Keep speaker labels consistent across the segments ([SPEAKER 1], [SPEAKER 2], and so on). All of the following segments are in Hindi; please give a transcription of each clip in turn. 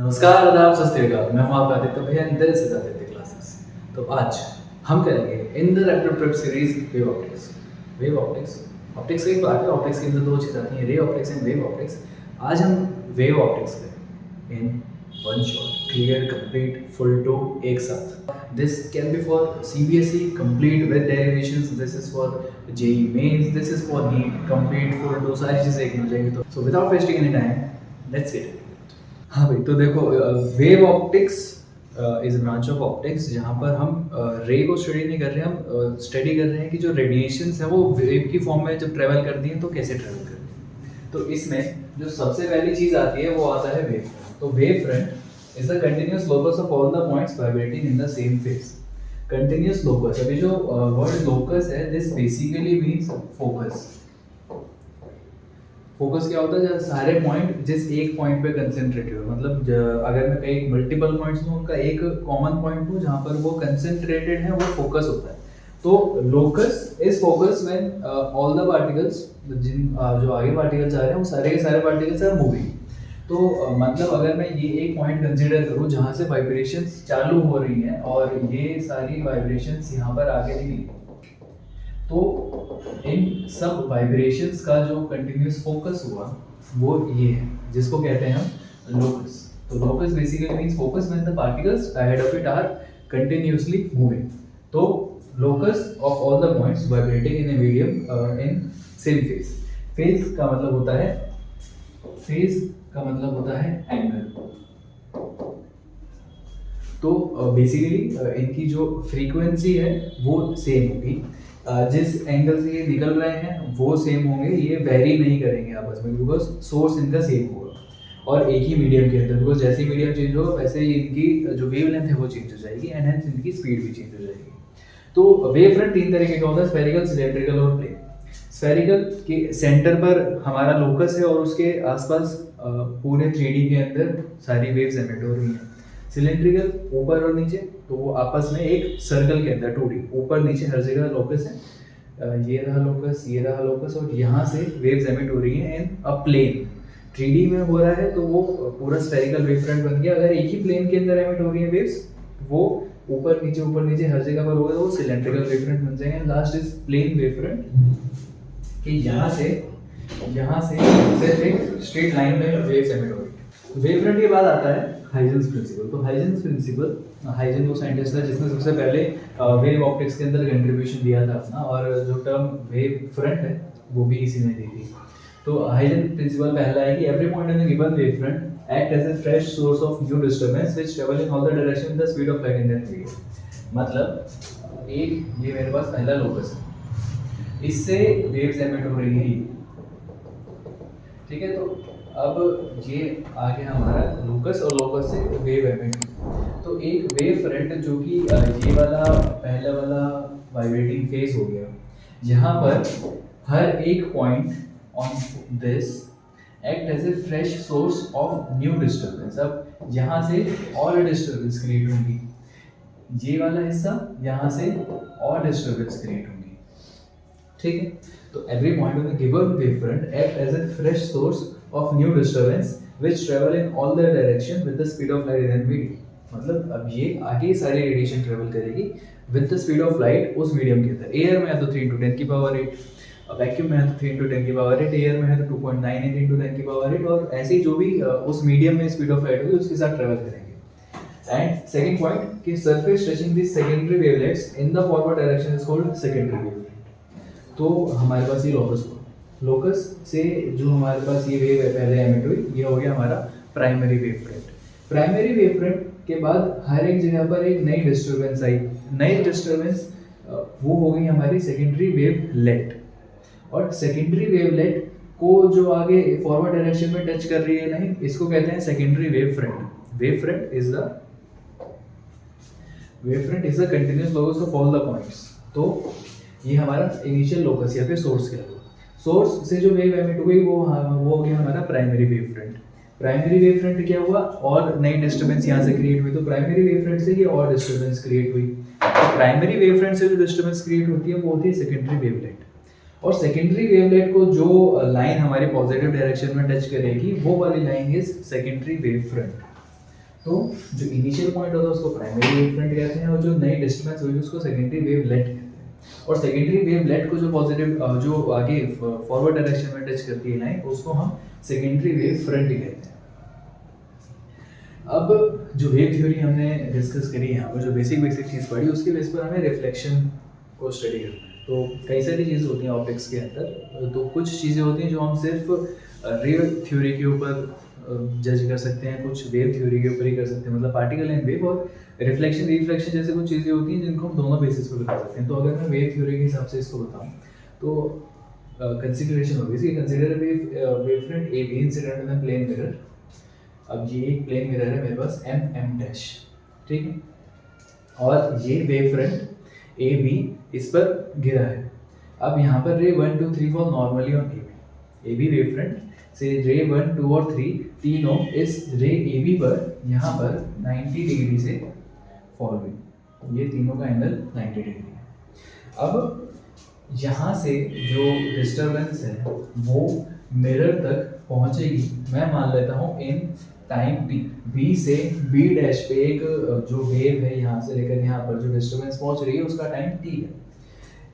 [SPEAKER 1] नमस्कार, आदाब, सत श्री अकाल। मैं हूं आपका आदित्य भैया and this is Aditya classes. तो आज हम करेंगे in the rapid trip series wave optics. Wave optics optics का एक पार्ट है। ऑप्टिक्स के अंदर दो चीज़ आती हैं, ray optics and wave optics. आज हम वेव ऑप्टिक्स करेंगे in one shot, clear, complete, full to, एक साथ। This can be for CBSE complete with derivations, this is for JEE mains, this is for NEET complete full to, सारी चीज़ें एक मिल जाएंगी। तो so without wasting any time, let's get it. हाँ भाई, तो देखो, wave optics is branch of optics जहाँ पर हम रे को स्टडी नहीं कर रहे हैं, हम स्टडी कर रहे हैं कि जो रेडिएशंस है वो वेव की फॉर्म में जब ट्रेवल करती हैं तो कैसे ट्रेवल करती हैं। तो इसमें जो सबसे पहली चीज़ आती है वो आता है वेव फ्रंट। तो wave front is the continuous locus of all the points vibrating in the same phase. Continuous locus, अभी जो वर्ड लोकस है, this basically means focus. Focus क्या होता है? जब सारे पॉइंट जिस एक पॉइंट पे कंसेंट्रेटेड हो, मतलब अगर मैं कई मल्टीपल पॉइंट्स लूँ, उनका एक कॉमन पॉइंट लूँ जहाँ पर वो कंसेंट्रेटेड है, वो फोकस होता है। तो locus is focus when all the particles, जो आगे पार्टिकल्स आ रहे हैं वो सारे के सारे पार्टिकल्स आर मूविंग। तो मतलब अगर मैं ये एक पॉइंट कंसीडर करूँ जहाँ से वाइब्रेशंस चालू हो रही हैं और ये सारी वाइब्रेशंस यहाँ पर आके निकली, तो इन सब वाइब्रेशंस का जो कंटिन्यूस फोकस हुआ वो ये है, जिसको कहते हैं हम लोकस। तो locus basically means focus when the particles ahead of it are continuously moving. तो locus of all the points vibrating in a medium in same phase. Phase का मतलब होता है, एंगल। तो बेसिकली इनकी जो फ्रीक्वेंसी है वो सेम होगी, जिस एंगल से ये निकल रहे हैं वो सेम होंगे, ये वेरी नहीं करेंगे आपस में, बिकॉज सोर्स इनका सेम होगा और एक ही मीडियम के अंदर। बिकॉज जैसे ही मीडियम चेंज होगा वैसे ही इनकी जो वेव लेंथ है वो चेंज हो जाएगी एंड हेंस इनकी स्पीड भी चेंज हो जाएगी। तो वेव फ्रंट तीन तरीके का होता है, स्फेरिकल, सिलेंड्रिकल और प्लेन। स्फेरिकल के सेंटर पर हमारा लोकस है और उसके आसपास पूरे 3D के अंदर सारी वेव्स एमिट हो रही हैं। सिलेंड्रिकल ऊपर और नीचे, तो वो आपस में एक सर्कल के अंदर 2D ऊपर नीचे हर जगह लोकस है। ये रहा लोकस, ये रहा लोकस, और यहाँ से वेव्स एमिट हो रही हैं इन अ प्लेन। 3D में हो रहा है तो वो पूरा स्फेरिकल वेव फ्रंट बन गया। अगर एक ही प्लेन के अंदर एमिट हो रही है वेव्स, वो ऊपर नीचे हर जगह पर होगा तो वो सिलेंड्रिकल वेव फ्रंट बन जाएंगे। Last is plane wave front, कि यहाँ से सिर्फ एक स्ट्रेट लाइन में वेव्स एमिट हो रही है। वेव फ्रंट के बाद आता है हाइजेंस प्रिंसिपल। तो हाइजेंस प्रिंसिपल, हाइजेन वो साइंटिस्ट था जिसने सबसे पहले वेव ऑप्टिक्स के अंदर कंट्रीब्यूशन दिया था अपना, और जो टर्म वेव फ्रंट है वो भी इसी ने दी थी। तो हाइजेन प्रिंसिपल पहला है कि every point in the given wave front act as a fresh source of new disturbance which travel in all the direction with the speed of light in that medium. मतलब एक ये मेरे पास पहला लोकस है, इससे वेव्स एमिट हो रही है, ठीक है। तो अब ये आ गया हमारा लोकस, और लोकस से वेव एमिट। तो एक वेव फ्रंट जो कि ये वाला पहला वाला वाइब्रेटिंग फेज हो गया, यहाँ पर हर एक point on this act as a fresh source of new disturbance. अब यहाँ से और डिस्टर्बेंस क्रिएट होंगी, ये वाला हिस्सा यहाँ से और डिस्टर्बेंस क्रिएट होंगी, ठीक है। तो every point on the given wavefront act as a fresh source of new disturbance which travel in all the direction with the speed of light in medium। मतलब अब ये आगे सारी रेडिएशन ट्रेवल करेगी with the speed of light उस मीडियम के अंदर। एयर में है तो 3 × 10 की पावर 8, वैक्यूम में है तो 3 × 10 की पावर 8, एयर में है तो 2.98 × 10 की पावर 8, और ऐसे ही जो भी उस मीडियम में स्पीड ऑफ लाइट होगी उसके साथ ट्रेवल करेंगे। एंड सेकेंड पॉइंट कि surface touching this secondary wavelets in the forward direction is called secondary wavelet. तो हमारे पास ये लोकस से जो हमारे पास ये वेव है पहले एमिट हुई, ये हो गया हमारा primary wave front. Primary wave front के बाद हर एक जगह पर एक नई डिस्टर्बेंस आई। नई डिस्टर्बेंस वो हो गई हमारी सेकेंडरी वेवलेट, और सेकेंडरी वेवलेट को जो आगे फॉरवर्ड डायरेक्शन में टच कर रही है नहीं, इसको कहते हैं secondary wave front. Wave front is the continuous locus of all the points. तो ये हमारा इनिशियल लोकस या फिर सोर्स कह लो। सोर्स से जो वेव एमिट हुई वो हो गया हमारा primary wave front. Primary wave front क्या हुआ, और नई डिस्टर्बेंस यहाँ से क्रिएट हुई, तो प्राइमरी वेव फ्रंट से ये और डिस्टर्बेंस क्रिएट हुई। तो प्राइमरी वेव फ्रंट से जो डिस्टर्बेंस क्रिएट होती है वो होती है सेकेंडरी वेवलेट, और सेकेंडरी वेवलेट को जो लाइन हमारे पॉजिटिव डायरेक्शन में टच करेगी वो वाली line is secondary wave front. तो जो इनिशियल पॉइंट होता है उसको प्राइमरी वेव फ्रंट कहते हैं, और जो नई डिस्टर्बेंस हुई उसको सेकेंडरी वेवलेट कहते हैं। और सेकेंडरी वेवलेट को जो पॉजिटिव जो आगे फॉरवर्ड डायरेक्शन में टच करती है लाइन, उसको हम सेकेंडरी वेव फ्रंट कहते हैं। अब जो वेव थ्योरी हमने डिस्कस करी यहाँ पर, जो बेसिक चीज़ पढ़ी, उसके बेस पर हमें रिफ्लेक्शन को स्टडी करना है। तो कई सारी चीज़ें होती हैं ऑप्टिक्स के अंदर, तो कुछ चीज़ें होती हैं जो हम सिर्फ रे थ्योरी के ऊपर जज कर सकते हैं, कुछ वेव थ्योरी के ऊपर ही कर सकते हैं, मतलब पार्टिकल एंड वेव और रिफ्लेक्शन रिफ्लेक्शन जैसे कुछ चीज़ें होती हैं जिनको हम दोनों बेसिस पर बता सकते हैं। तो अगर मैं वेव थ्योरी के हिसाब से इसको बताऊँ तो कंसिडरेशन होगी इसकी, consider wave front A B incident in plane mirror. अब ये एक प्लेन मिरर है मेरे पास एम डैश, ठीक है, और ये वेव फ्रंट ए बी इस पर गिरा है। अब यहाँ पर रे 1 2 3 fall normally on A B wave front से रे 1 2 और 3 तीनों इस रे ए बी पर यहाँ पर 90 डिग्री से फॉल हुई। ये तीनों का एंगल 90 डिग्री है। अब यहाँ से जो डिस्टर्बेंस है वो मिरर तक पहुँचेगी, मैं मान लेता हूँ इन टाइम टी। बी से बी डैश पे एक जो वेव है यहाँ से लेकर यहाँ पर जो डिस्टर्बेंस पहुँच रही है उसका टाइम टी है,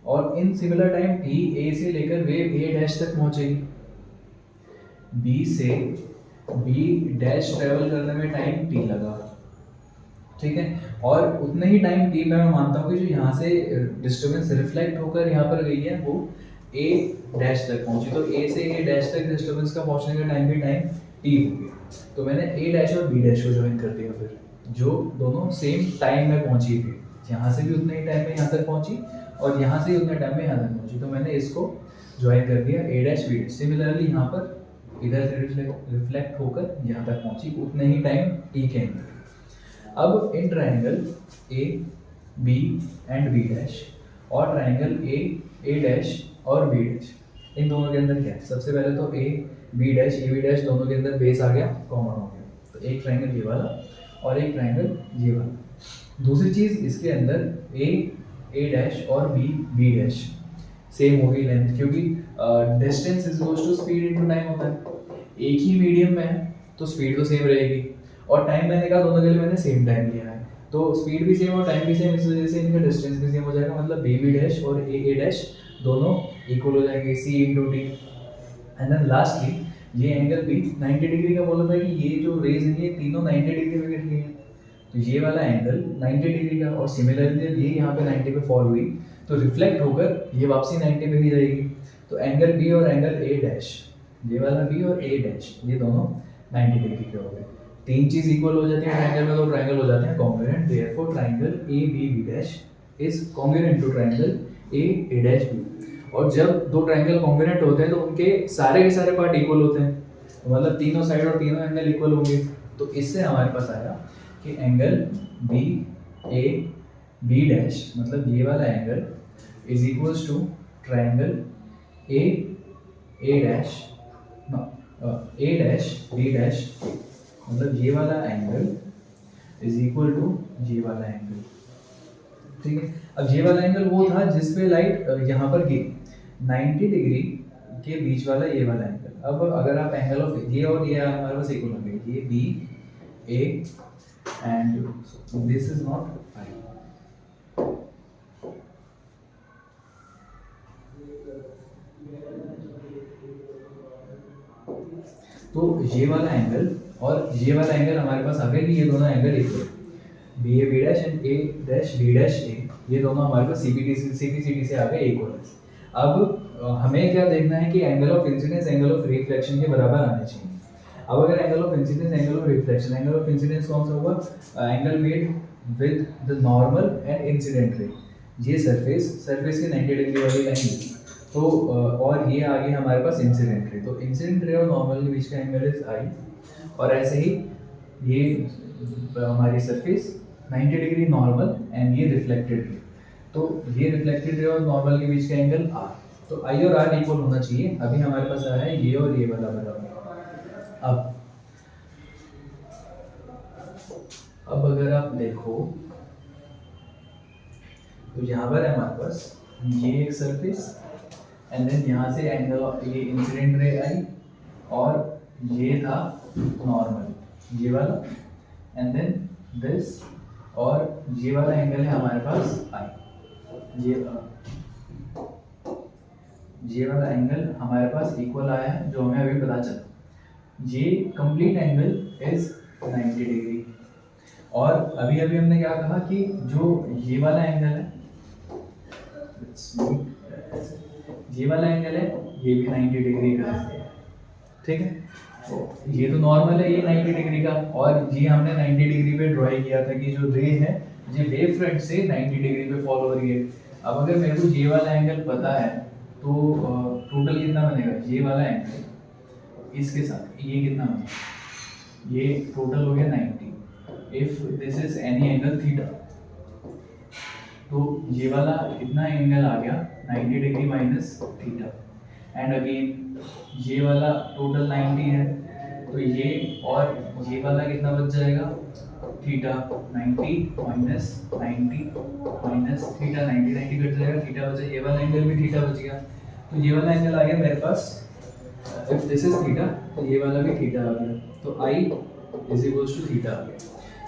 [SPEAKER 1] और in similar time T A से लेकर वेव ए डैश तक पहुँचेगी। बी से बी डैश ट्रेवल करने में टाइम टी लगा, ठीक है, और उतने ही टाइम टी में मैं मानता हूँ कि जो यहाँ से डिस्टर्बेंस रिफ्लेक्ट होकर यहाँ पर गई है वो ए डैश तक पहुँची, तो ए से ए डैश तक डिस्टर्बेंस का पहुँचने का टाइम भी टाइम टी हो गया। तो मैंने ए डैश और बी डैश को ज्वाइन कर दिया, फिर जो दोनों सेम टाइम में पहुँची थी, यहाँ से भी उतने ही टाइम में यहाँ तक पहुँची और यहाँ से ही उतने टाइम में यहाँ तक पहुँची, तो मैंने इसको ज्वाइन कर दिया ए डैश बी डैश। सिमिलरली यहाँ पर इधर से रिफ्लेक्ट होकर यहाँ तक पहुँची उतने ही टाइम टी के अंदर। अब in triangle A B and B dash और ट्राइंगल ए डैश और बी डैश, इन दोनों के अंदर क्या है? सबसे पहले तो ए बी डैश दोनों के अंदर बेस आ गया, कॉमन हो गया, तो एक ट्राइंगल ये वाला और एक ट्राइंगल ये वाला। दूसरी चीज़ इसके अंदर ए डैश और बी डैश सेम होगी लेंथ, क्योंकि distance is equals to speed into time होता है। एक ही मीडियम में है तो स्पीड तो सेम रहेगी, और टाइम मैंने कहा दोनों के लिए मैंने सेम टाइम लिया है, तो स्पीड भी सेम और टाइम भी सेम, इस वजह से इनका डिस्टेंस भी सेम हो जाएगा, मतलब बी डैश और ए डैश दोनों इक्वल हो जाएंगे C into T. And then lastly ये एंगल भी 90 डिग्री का बोला था कि ये जो रेज है ये तीनों 90 डिग्री में गिर रही है, तो ये वाला एंगल 90 डिग्री का, और सिमिलरली जब ये यहाँ पे 90 पे फॉल हुई तो रिफ्लेक्ट होकर ये वापसी 90 पे ही जाएगी। तो एंगल बी और एंगल ए डैश, ये वाला बी और ए डैश, ये दोनों 90 डिग्री के हो गए। तीन चीज इक्वल हो जाती है ट्रायंगल में, तो ट्रायंगल हो जाते हैं congruent. Therefore triangle A B dash is congruent to triangle A dash B. और जब दो ट्रायंगल कॉन्ग्रुएंट होते हैं तो उनके सारे के सारे पार्ट इक्वल होते हैं, तो मतलब तीनों साइड और तीनों एंगल इक्वल होंगे। तो इससे हमारे पास आया कि angle B A B dash, मतलब ये वाला angle is equals to triangle A dash B dash, मतलब ये वाला एंगल इज इक्वल टू ये वाला एंगल, ठीक है। अब ये वाला एंगल वो था जिसपे लाइट यहाँ पर गिरी, 90 डिग्री के बीच वाला ये वाला एंगल। अब अगर आप एंगल ऑफ ये और ये हमारे पास इक्वल होंगे, ये B A and this is not five, तो ये वाला एंगल और ये वाला एंगल हमारे पास आ गया कि ये दोनों angle equal, B dash and A dash B dash A, ये दोनों हमारे पास सीपीसीडी से आ गए इक्वल। अब हमें क्या देखना है कि angle of incidence angle of reflection के बराबर आने चाहिए। अब अगर angle of incidence angle of reflection, angle of incidence कौन सा होगा? Angle made with the normal and incident ray, ये सरफेस की 90 डिग्री वाली लाइन, तो और ये आगे हमारे पास इंसिडेंट रे, तो इंसिडेंट रे और नॉर्मल के बीच का एंगल इज आई, और ऐसे ही ये हमारी सरफेस 90 डिग्री नॉर्मल एंड ये रिफ्लेक्टेड रे, तो ये रिफ्लेक्टेड रे और नॉर्मल के बीच का एंगल आर, तो आई और आर इक्वल होना चाहिए। अभी हमारे पास आया है ये और ये वाला बराबर। अब अगर आप देखो तो यहाँ पर है हमारे पास ये एक सरफेस एंड देन यहाँ से एंगल ये इंसिडेंट रे आई और ये था नॉर्मल ये वाला, एंड देन दिस, और ये वाला एंगल है हमारे पास आई। ये वाला एंगल हमारे पास इक्वल आया है जो हमें अभी पता चला। ये कंप्लीट एंगल इज 90 डिग्री। और अभी अभी हमने क्या कहा कि जो ये वाला एंगल है, ये वाला एंगल है, ये भी 90 डिग्री का है, ठीक है। तो ये तो नॉर्मल है, ये 90 डिग्री का, और ये हमने 90 डिग्री पे ड्रॉ किया था कि जो रे है ये वेव फ्रंट से 90 डिग्री पे फॉलो हो रही है। अब अगर मेरे को ये वाला एंगल पता है तो टोटल कितना बनेगा, ये वाला एंगल इसके साथ ये कितना बनेगा, ये टोटल हो गया 90। If this is any angle theta, तो ये वाला इतना एंगल आ गया 90 degree minus theta. And again ये वाला टोटल 90 है, तो ये और ये वाला कितना बच जाएगा, theta. 90 minus 90 minus theta, 90 90 cut जाएगा, थीटा बचा, ये वाला एंगल भी थीटा बच गया। तो ये वाला एंगल आ गया मेरे पास, इफ दिस इज थीटा तो ये वाला भी थीटा आ गया, तो I is equals to theta आ गया।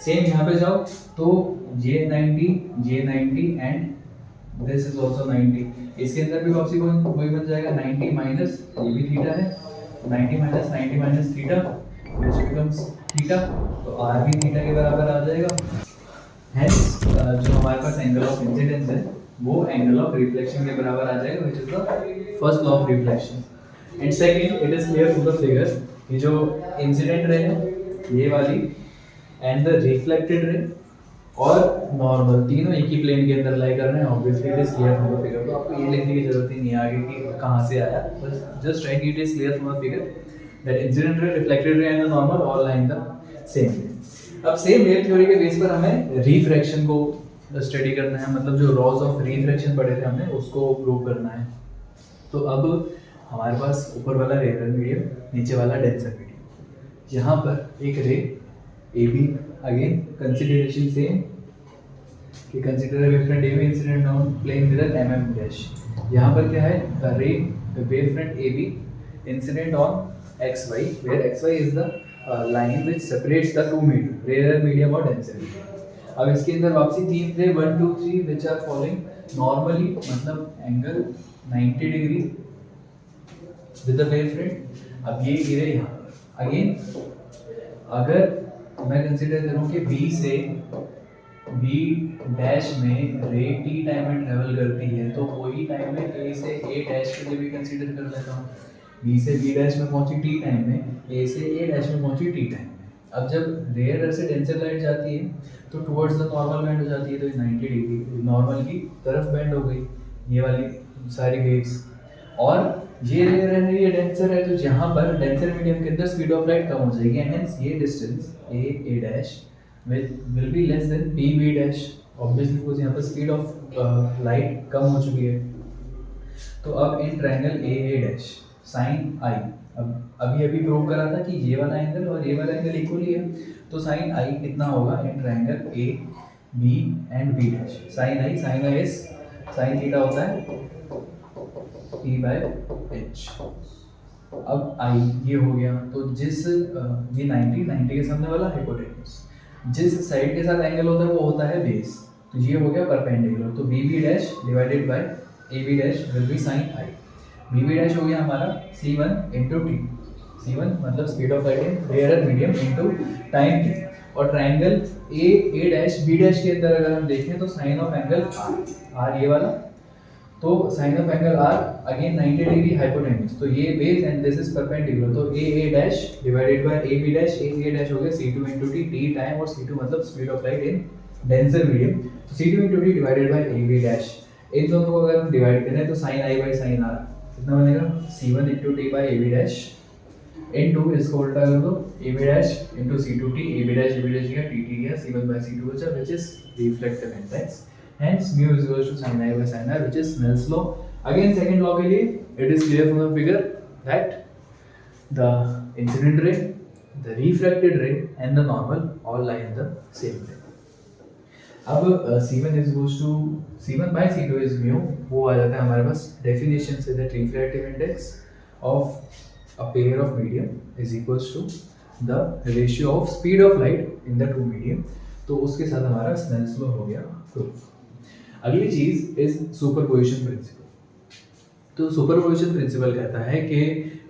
[SPEAKER 1] सेम यहाँ पे जाओ तो ये 90 एंड दिस इज आल्सो 90, इसके अंदर भी वापसी वही बन जाएगा 90 माइनस, ये भी थीटा है, 90 minus theta which becomes theta, तो आर भी थीटा के बराबर आ जाएगा। हेंस जो हमारे पास एंगल ऑफ इंसिडेंस है वो एंगल ऑफ रिफ्लेक्शन के बराबर आ जाएगा, which is the first law of reflection. And second, it is clear from the figure कि जो इंसिडेंट रे है ये वाली एंड द रिफ्लेक्टेड रे और नॉर्मल तीनों एक ही प्लेन के अंदर लाई कर रहे हैं। Obviously it is clear from the figure, तो आपको ये लिखने की जरूरत ही नहीं है आगे कि कहाँ से आया, बस just write it is clear from the figure that incident ray, reflected ray and the normal all lie in the same plane. अब सेम वेव थ्योरी के बेस पर हमें रिफ्रैक्शन को स्टडी करना है, मतलब जो लॉज ऑफ रिफ्रैक्शन पढ़े थे हमने उसको प्रूव करना है। तो अब हमारे पास ऊपर वाला रेयर मीडियम, नीचे वाला डेंसर मीडियम, यहाँ पर एक ray A B, again consideration same कि consider a wavefront AB incident on plane mirror mm dash। यहाँ पर क्या है, the ray the wavefront AB incident on xy where xy is the line which separates the two medium, rarer medium और denser medium। अब इसके अंदर वापसी तीन रे 1 2 3 which are following normally, मतलब angle 90 degree with the wavefront। अब ये गिरे यहाँ पर अगेन, अगर मैं कंसीडर करूँ कि B से B डैश में रे t टाइम में ट्रेवल करती है, तो वही टाइम में A से A डैश के लिए भी कंसीडर कर लेता हूँ। B से B डैश में पहुंची t टाइम में, A से A डैश में पहुंची t टाइम में। अब जब रेयर से डेंसर लाइट जाती है तो टुवर्ड्स द नॉर्मल बेंड हो जाती है, तो 90 डिग्री नॉर्मल की तरफ बेंड हो गई ये वाली सारी वेव्स। और ये रेयर है, ये डेंसर है, तो जहाँ पर डेंसर मीडियम के अंदर स्पीड ऑफ लाइट कम हो जाएगी एंड हेंस ये distance A dash will be less than B dash, obviously because यहाँ पर स्पीड ऑफ लाइट कम हो चुकी है। तो अब इन triangle A dash sine I, अब अभी अभी प्रूव करा था कि ये वाला एंगल और ये वाला एंगल इक्वल ही है, तो साइन आई कितना होगा in triangle A B and B dash. Sine I is sine theta होता है P/H। अब आई ये हो गया, तो जिस ये 90 के सामने वाला हाइपोटेन्यूज, जिस साइड के साथ एंगल होता है वो होता है बेस, तो ये हो गया परपेंडिकुलर, तो BB dash divided by AB dash will be sine I. BB dash हो गया हमारा C1 इंटू टी, C1 मतलब speed of light in rare medium into time t। और triangle A dash B dash के अंदर अगर हम देखें तो साइन ऑफ एंगल R ये वाला, तो sine of angle R again 90 degree hypotenuse, तो ये base and this is perpendicular, तो A dash divided by AB dash, A dash हो गया C2 into T, T time और C2 मतलब speed of light in denser medium, तो C2 into T divided by AB dash. इन दोनों को अगर हम डिवाइड करें तो sin I by sin R कितना बनेगा, C1 into T by AB dash into, इसको उल्टा कर दो, AB dash into C2T, AB dash गया, TT गया, C1 by C2 बचा, which is reflective index। Hence mu is equal to sin I by sin R, which is Snell's law। Again second law के लिए it is clear from the figure that the incident ray, the refracted ray and the normal all lie in the same plane। अब C1 is equals to C1 by C2 is mu, वो आ जाता है हमारे पास definition से, that refractive index of a pair of medium is equals to the ratio of speed of light in the two medium. तो उसके साथ हमारा स्नेल्स लॉ हो गया प्रूफ। अगली चीज इज सुपरपोजिशन प्रिंसिपल। तो सुपरपोजिशन प्रिंसिपल कहता है कि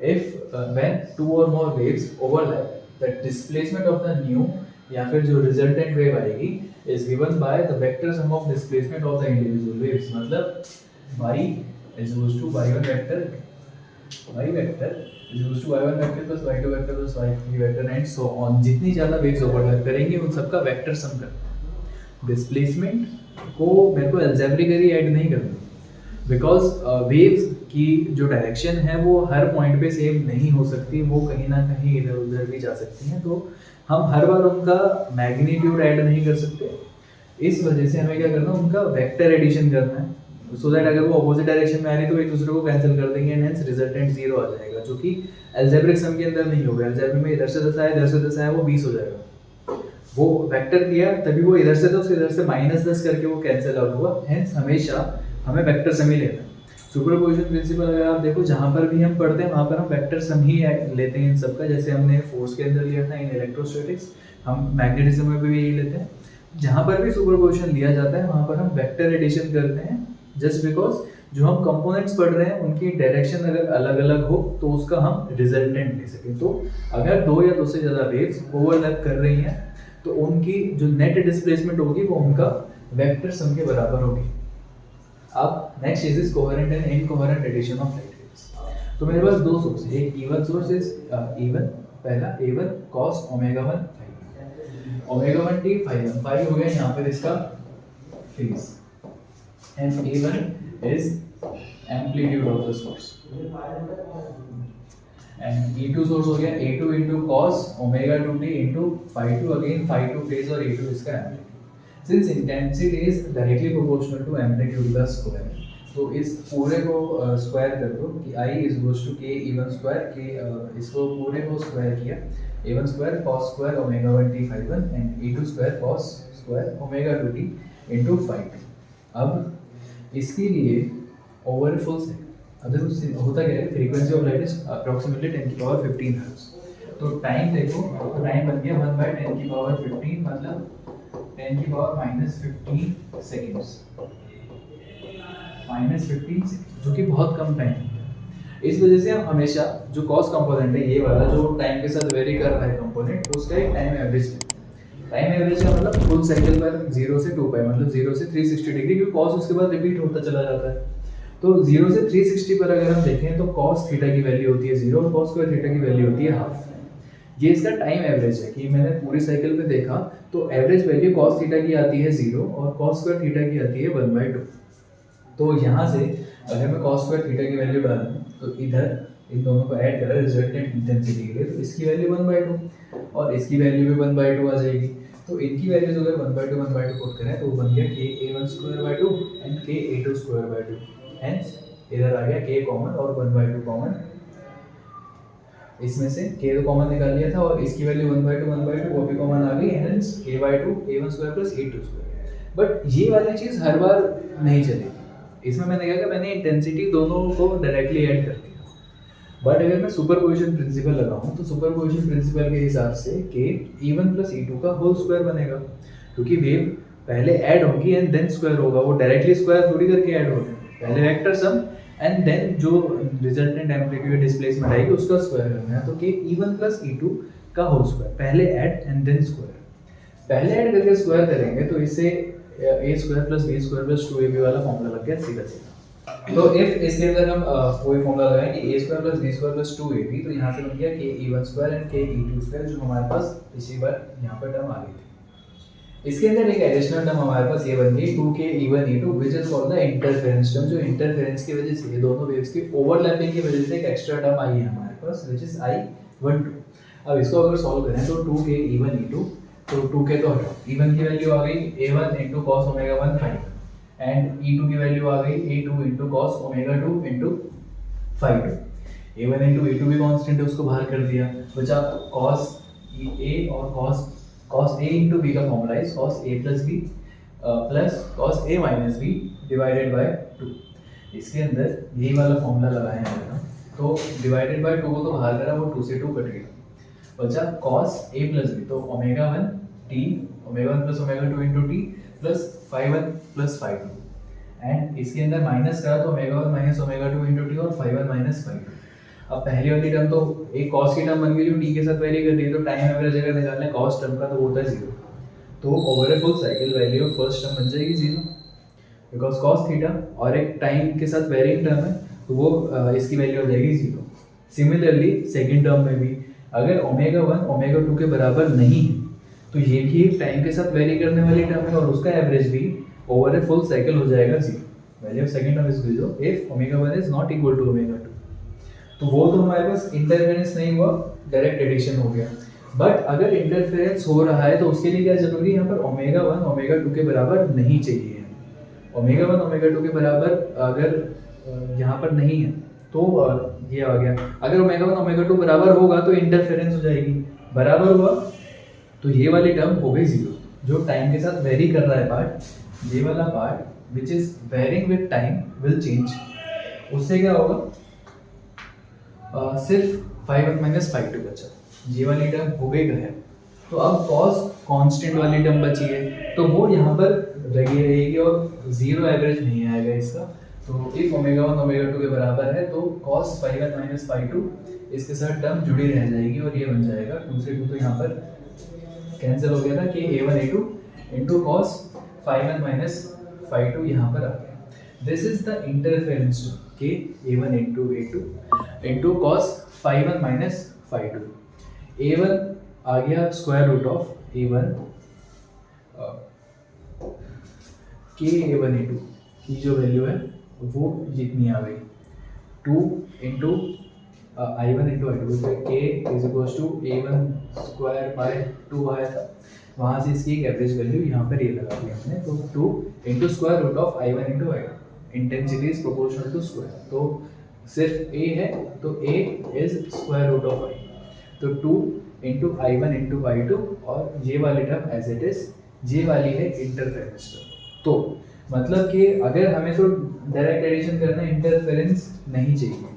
[SPEAKER 1] इफ व्हेन टू और more waves overlap the displacement of the new या फिर जो रिजल्टेंट वेव आएगी is given by the vector sum of displacement of the individual waves. मतलब y is equals to y1 vector is equals to y1 vector plus y2 vector plus y3 vector and so on। जितनी ज़्यादा वेव्स ओवरलैप करेंगे उन सबका वेक्टर सम करना। डिस्प्लेसमेंट को मेरे को अलजेब्रिकली ऐड नहीं करना बिकॉज वेव्स की जो डायरेक्शन है वो हर पॉइंट पे सेम नहीं हो सकती, वो कहीं ना कहीं इधर उधर भी जा सकती हैं। तो हम हर बार उनका मैग्नीट्यूड ऐड नहीं कर सकते, इस वजह से हमें क्या करना है, उनका वेक्टर एडिशन करना है सो दैट अगर वो अपोजिट डायरेक्शन में आ रही है तो एक दूसरे को कैंसिल कर देंगे एंड हेंस रिजल्टेंट 0 आ जाएगा, जो कि अलजेब्रिक सम के अंदर नहीं होगा। अलजेब्रिक में इधर से 10 आया इधर से 10 आया वो 20 हो जाएगा। वो वेक्टर दिया तभी वो इधर से 10 इधर से -10 करके वो कैंसिल आउट हुआ। हेंस हमेशा हमें वेक्टर सम ही लेना है। सुपरपोजिशन प्रिंसिपल अगर आप देखो जहाँ पर भी हम पढ़ते हैं वहाँ पर हम वेक्टर सम ही लेते हैं इन सबका। जैसे हमने फोर्स के अंदर लिया था इन इलेक्ट्रोस्टैटिक्स, हम मैग्नेटिज्म में भी यही लेते हैं। जहाँ पर भी सुपरपोजिशन लिया जाता है वहाँ पर हम वेक्टर एडिशन करते हैं, जस्ट बिकॉज जो हम कंपोनेंट्स पढ़ रहे हैं उनकी डायरेक्शन अगर अलग अलग हो तो उसका हम रिजल्टेंट ले सकें। तो अगर 2 या 2 से ज़्यादा वेव्स ओवरलैप कर रही हैं तो उनकी जो नेट डिस्प्लेसमेंट होगी वो उनका वेक्टर सम के बराबर होगी। अब नेक्स्ट चीज is coherent and incoherent addition of light waves. तो मेरे पास 2 सोर्स है, एक इवन सोर्स इज इवन, पहला a1 cos omega 1 omega 1 t phi हो गया यहाँ पर इसका phase, and a1 is amplitude of the source and e2 source हो गया a2 into cos omega 2t into phi 2, again phi 2 phase और a2 इसका amplitude। since intensity is directly proportional to amplitude का square, तो इस पूरे को स्क्वायर कर दो कि I is equals to k even square, k इसको पूरे को स्क्वायर किया a1 square cos square omega 1 t phi 1 and a2 square cos square omega 2t into phi 2। अब इसके लिए ओवर फुल सेकंड अगर उससे होता क्या है, frequency of light is approximately 10 की पावर 15 हर्ट्ज। तो टाइम देखो तो टाइम बन गया 1/10 की पावर 15 मतलब 10 की पावर -15 सेकंड्स, -15 सेकंड, जो कि बहुत कम टाइम है। इस वजह से हम हमेशा जो कॉस कंपोनेंट है ये वाला जो टाइम के साथ वेरी कर रहा है कंपोनेंट, उसका एक टाइम एवरेज है। टाइम एवरेज का मतलब फुल साइकिल पर 0 से 2π मतलब 0 से 360 डिग्री, क्योंकि कॉस उसके बाद रिपीट होता चला जाता है। तो 0 से 360 पर अगर हम देखें तो कॉस थीटा की वैल्यू होती है 0 और कॉस स्क्वायर थीटा की वैल्यू होती है हाफ। ये इसका टाइम एवरेज है कि मैंने पूरी साइकिल पे देखा तो एवरेज वैल्यू कॉस थीटा की आती है 0 और कॉस स्क्वायर थीटा की आती है 1/2। तो यहाँ से अगर मैं कॉस स्क्वायर थीटा की वैल्यू डालूँ तो इधर इन दोनों को ऐड करा रिजल्टेंट इंटेंसिटी के लिए, तो इसकी वैल्यू 1/2 और इसकी वैल्यू भी 1/2 आ जाएगी। तो इनकी वैल्यूज अगर 1/2 पुट करें तो वो बन गया ka1/2 एंड ka2/2। हेंस इधर आ गया k कॉमन और 1/2 कॉमन, इसमें से k तो कॉमन निकाल लिया था और इसकी वैल्यू 1/2 वो भी कॉमन आ गई, hence k/2 a1² + a2²। But ये वाली चीज़ हर बार नहीं चलेगी। इसमें मैंने क्या किया, मैंने इंटेंसिटी दोनों को डायरेक्टली ऐड कर दिया। बट अगर मैं सुपरपोजिशन प्रिंसिपल लगाऊं तो सुपरपोजिशन प्रिंसिपल के हिसाब से k e1 + e2 का होल स्क्वायर बनेगा, क्योंकि वेव पहले ऐड होगी एंड देन स्क्वायर होगा, वो डायरेक्टली स्क्वायर थोड़ी करके ऐड होगा। पहले वेक्टर सम एंड देन जो रिजल्टेंट एम्पलीट्यूड डिस्प्लेसमेंट आएगी उसका स्क्वायर करना है। तो k e1 + e2 का होल स्क्वायर, पहले ऐड एंड देन स्क्वायर। पहले ऐड करके स्क्वायर करेंगे तो इससे a² + b² + 2ab वाला फॉर्मूला लग गया सीधा सीधा। तो इफ इसके अंदर हम कोई फॉर्मूला लगाएं कि a² + b² + 2ab, तो यहाँ से बन गया k e1² and k e2², जो हमारे पास पिछली बार यहाँ पर टर्म आ गई थी। इसके अंदर एक एडिशनल टर्म हमारे पास ये बन गई 2k e1 e2 which is called the interference term, जो इंटरफेरेंस की वजह से ये दोनों वेव्स की ओवरलैपिंग की वजह से एक एक्स्ट्रा टर्म आई है हमारे पास व्हिच इज i12। अब इसको अगर सॉल्व करें तो 2k e1 e2, तो 2k तो हटाओ, e1 की वैल्यू आ गई a1 * cos omega 1 phi and e2 की वैल्यू आ गई a2 * cos omega 2 * phi 2। a1 * a2 भी कांस्टेंट है, उसको बाहर कर दिया, बचा cos a और cos a * b का फॉर्मूला है cos a + b plus cos a - b divided by 2। इसके अंदर यही वाला फॉर्मूला लगाया है ना, तो डिवाइडेड बाय 2 को तो बाहर करा, वो 2 से 2 कट गया। बचा cos a प्लस b, तो omega 1 t, omega 1 plus omega 2 into T plus five 1 plus five 2, and इसके अंदर माइनस करा तो omega 1 minus omega 2 into T और फाइव 1 माइनस फाइव 2। अब पहली वाली टर्म तो एक cos की टर्म बन गई जो t के साथ वेरी कर रही है, तो टाइम एवरेज अगर निकालना है cos टर्म का तो वो होता है 0, तो over a full cycle value of first term बन जाएगी 0, बिकॉज cos थीटा और एक टाइम के साथ वेरिंग टर्म है तो वो इसकी वैल्यू हो जाएगी 0। सिमिलरली सेकेंड टर्म में भी अगर ओमेगा 1 ओमेगा 2 के बराबर नहीं है तो ये भी एक टाइम के साथ वेरी करने वाली टर्म है और उसका एवरेज भी ओवर ए फुल साइकिल हो जाएगा 0। Value of second term is 0 if omega 1 is not equal to omega 2। तो वो तो हमारे पास इंटरफेरेंस नहीं हुआ, डायरेक्ट एडिशन हो गया। बट अगर इंटरफेरेंस हो रहा है तो उसके लिए क्या जरूरी है, यहाँ पर ओमेगा 1 ओमेगा 2 के बराबर नहीं चाहिए। ओमेगा 1 ओमेगा 2 के बराबर अगर यहाँ पर नहीं है तो ये आ गया। अगर ओमेगा 1 ओमेगा 2 बराबर होगा तो इंटरफेरेंस हो जाएगी, बराबर हुआ तो ये वाली टर्म हो गई 0। जो टाइम के साथ वेरी कर रहा है पार्ट, ये वाला part which is varying with time will change. उससे क्या होगा, सिर्फ 5 माइनस 5 2 बचा, ये वाली टर्म हो गई गायब। तो अब cos कांस्टेंट वाली टर्म बची है तो वो यहाँ पर लगी रहेगी और 0 एवरेज नहीं आएगा इसका। तो इफ ओमेगा 1 ओमेगा 2 के बराबर है तो cos 5 माइनस 5 2 इसके साथ टर्म जुड़ी रह जाएगी और ये बन जाएगा 2 से 2 तो यहाँ पर कैंसिल हो गया था कि a1 a2 into cos 5 minus 5 2 यहाँ पर आ गया। दिस इज द इंटरफेरेंस के a1 into a2 into cos 5 minus 5 2। a1 आ गया स्क्वायर रूट ऑफ a1 के a1 a2 की जो वैल्यू है वो जितनी आ गई 2 इंटू i1 इंटू i2 के is equals to a1 square by 2 आया था, वहाँ से इसकी एक एवरेज वैल्यू यहाँ पर ये लगा दी हमने। तो 2 into square root of i1 into i2, intensity is proportional to square, तो सिर्फ a है तो a is square root of i, तो 2 इंटू i1 इंटू i2 और ये वाली टर्म एज इट इज, ये वाली है इंटरफेरेंस टर्म। तो मतलब कि अगर हमें तो डायरेक्ट एडिशन करना है, इंटरफेरेंस नहीं चाहिए।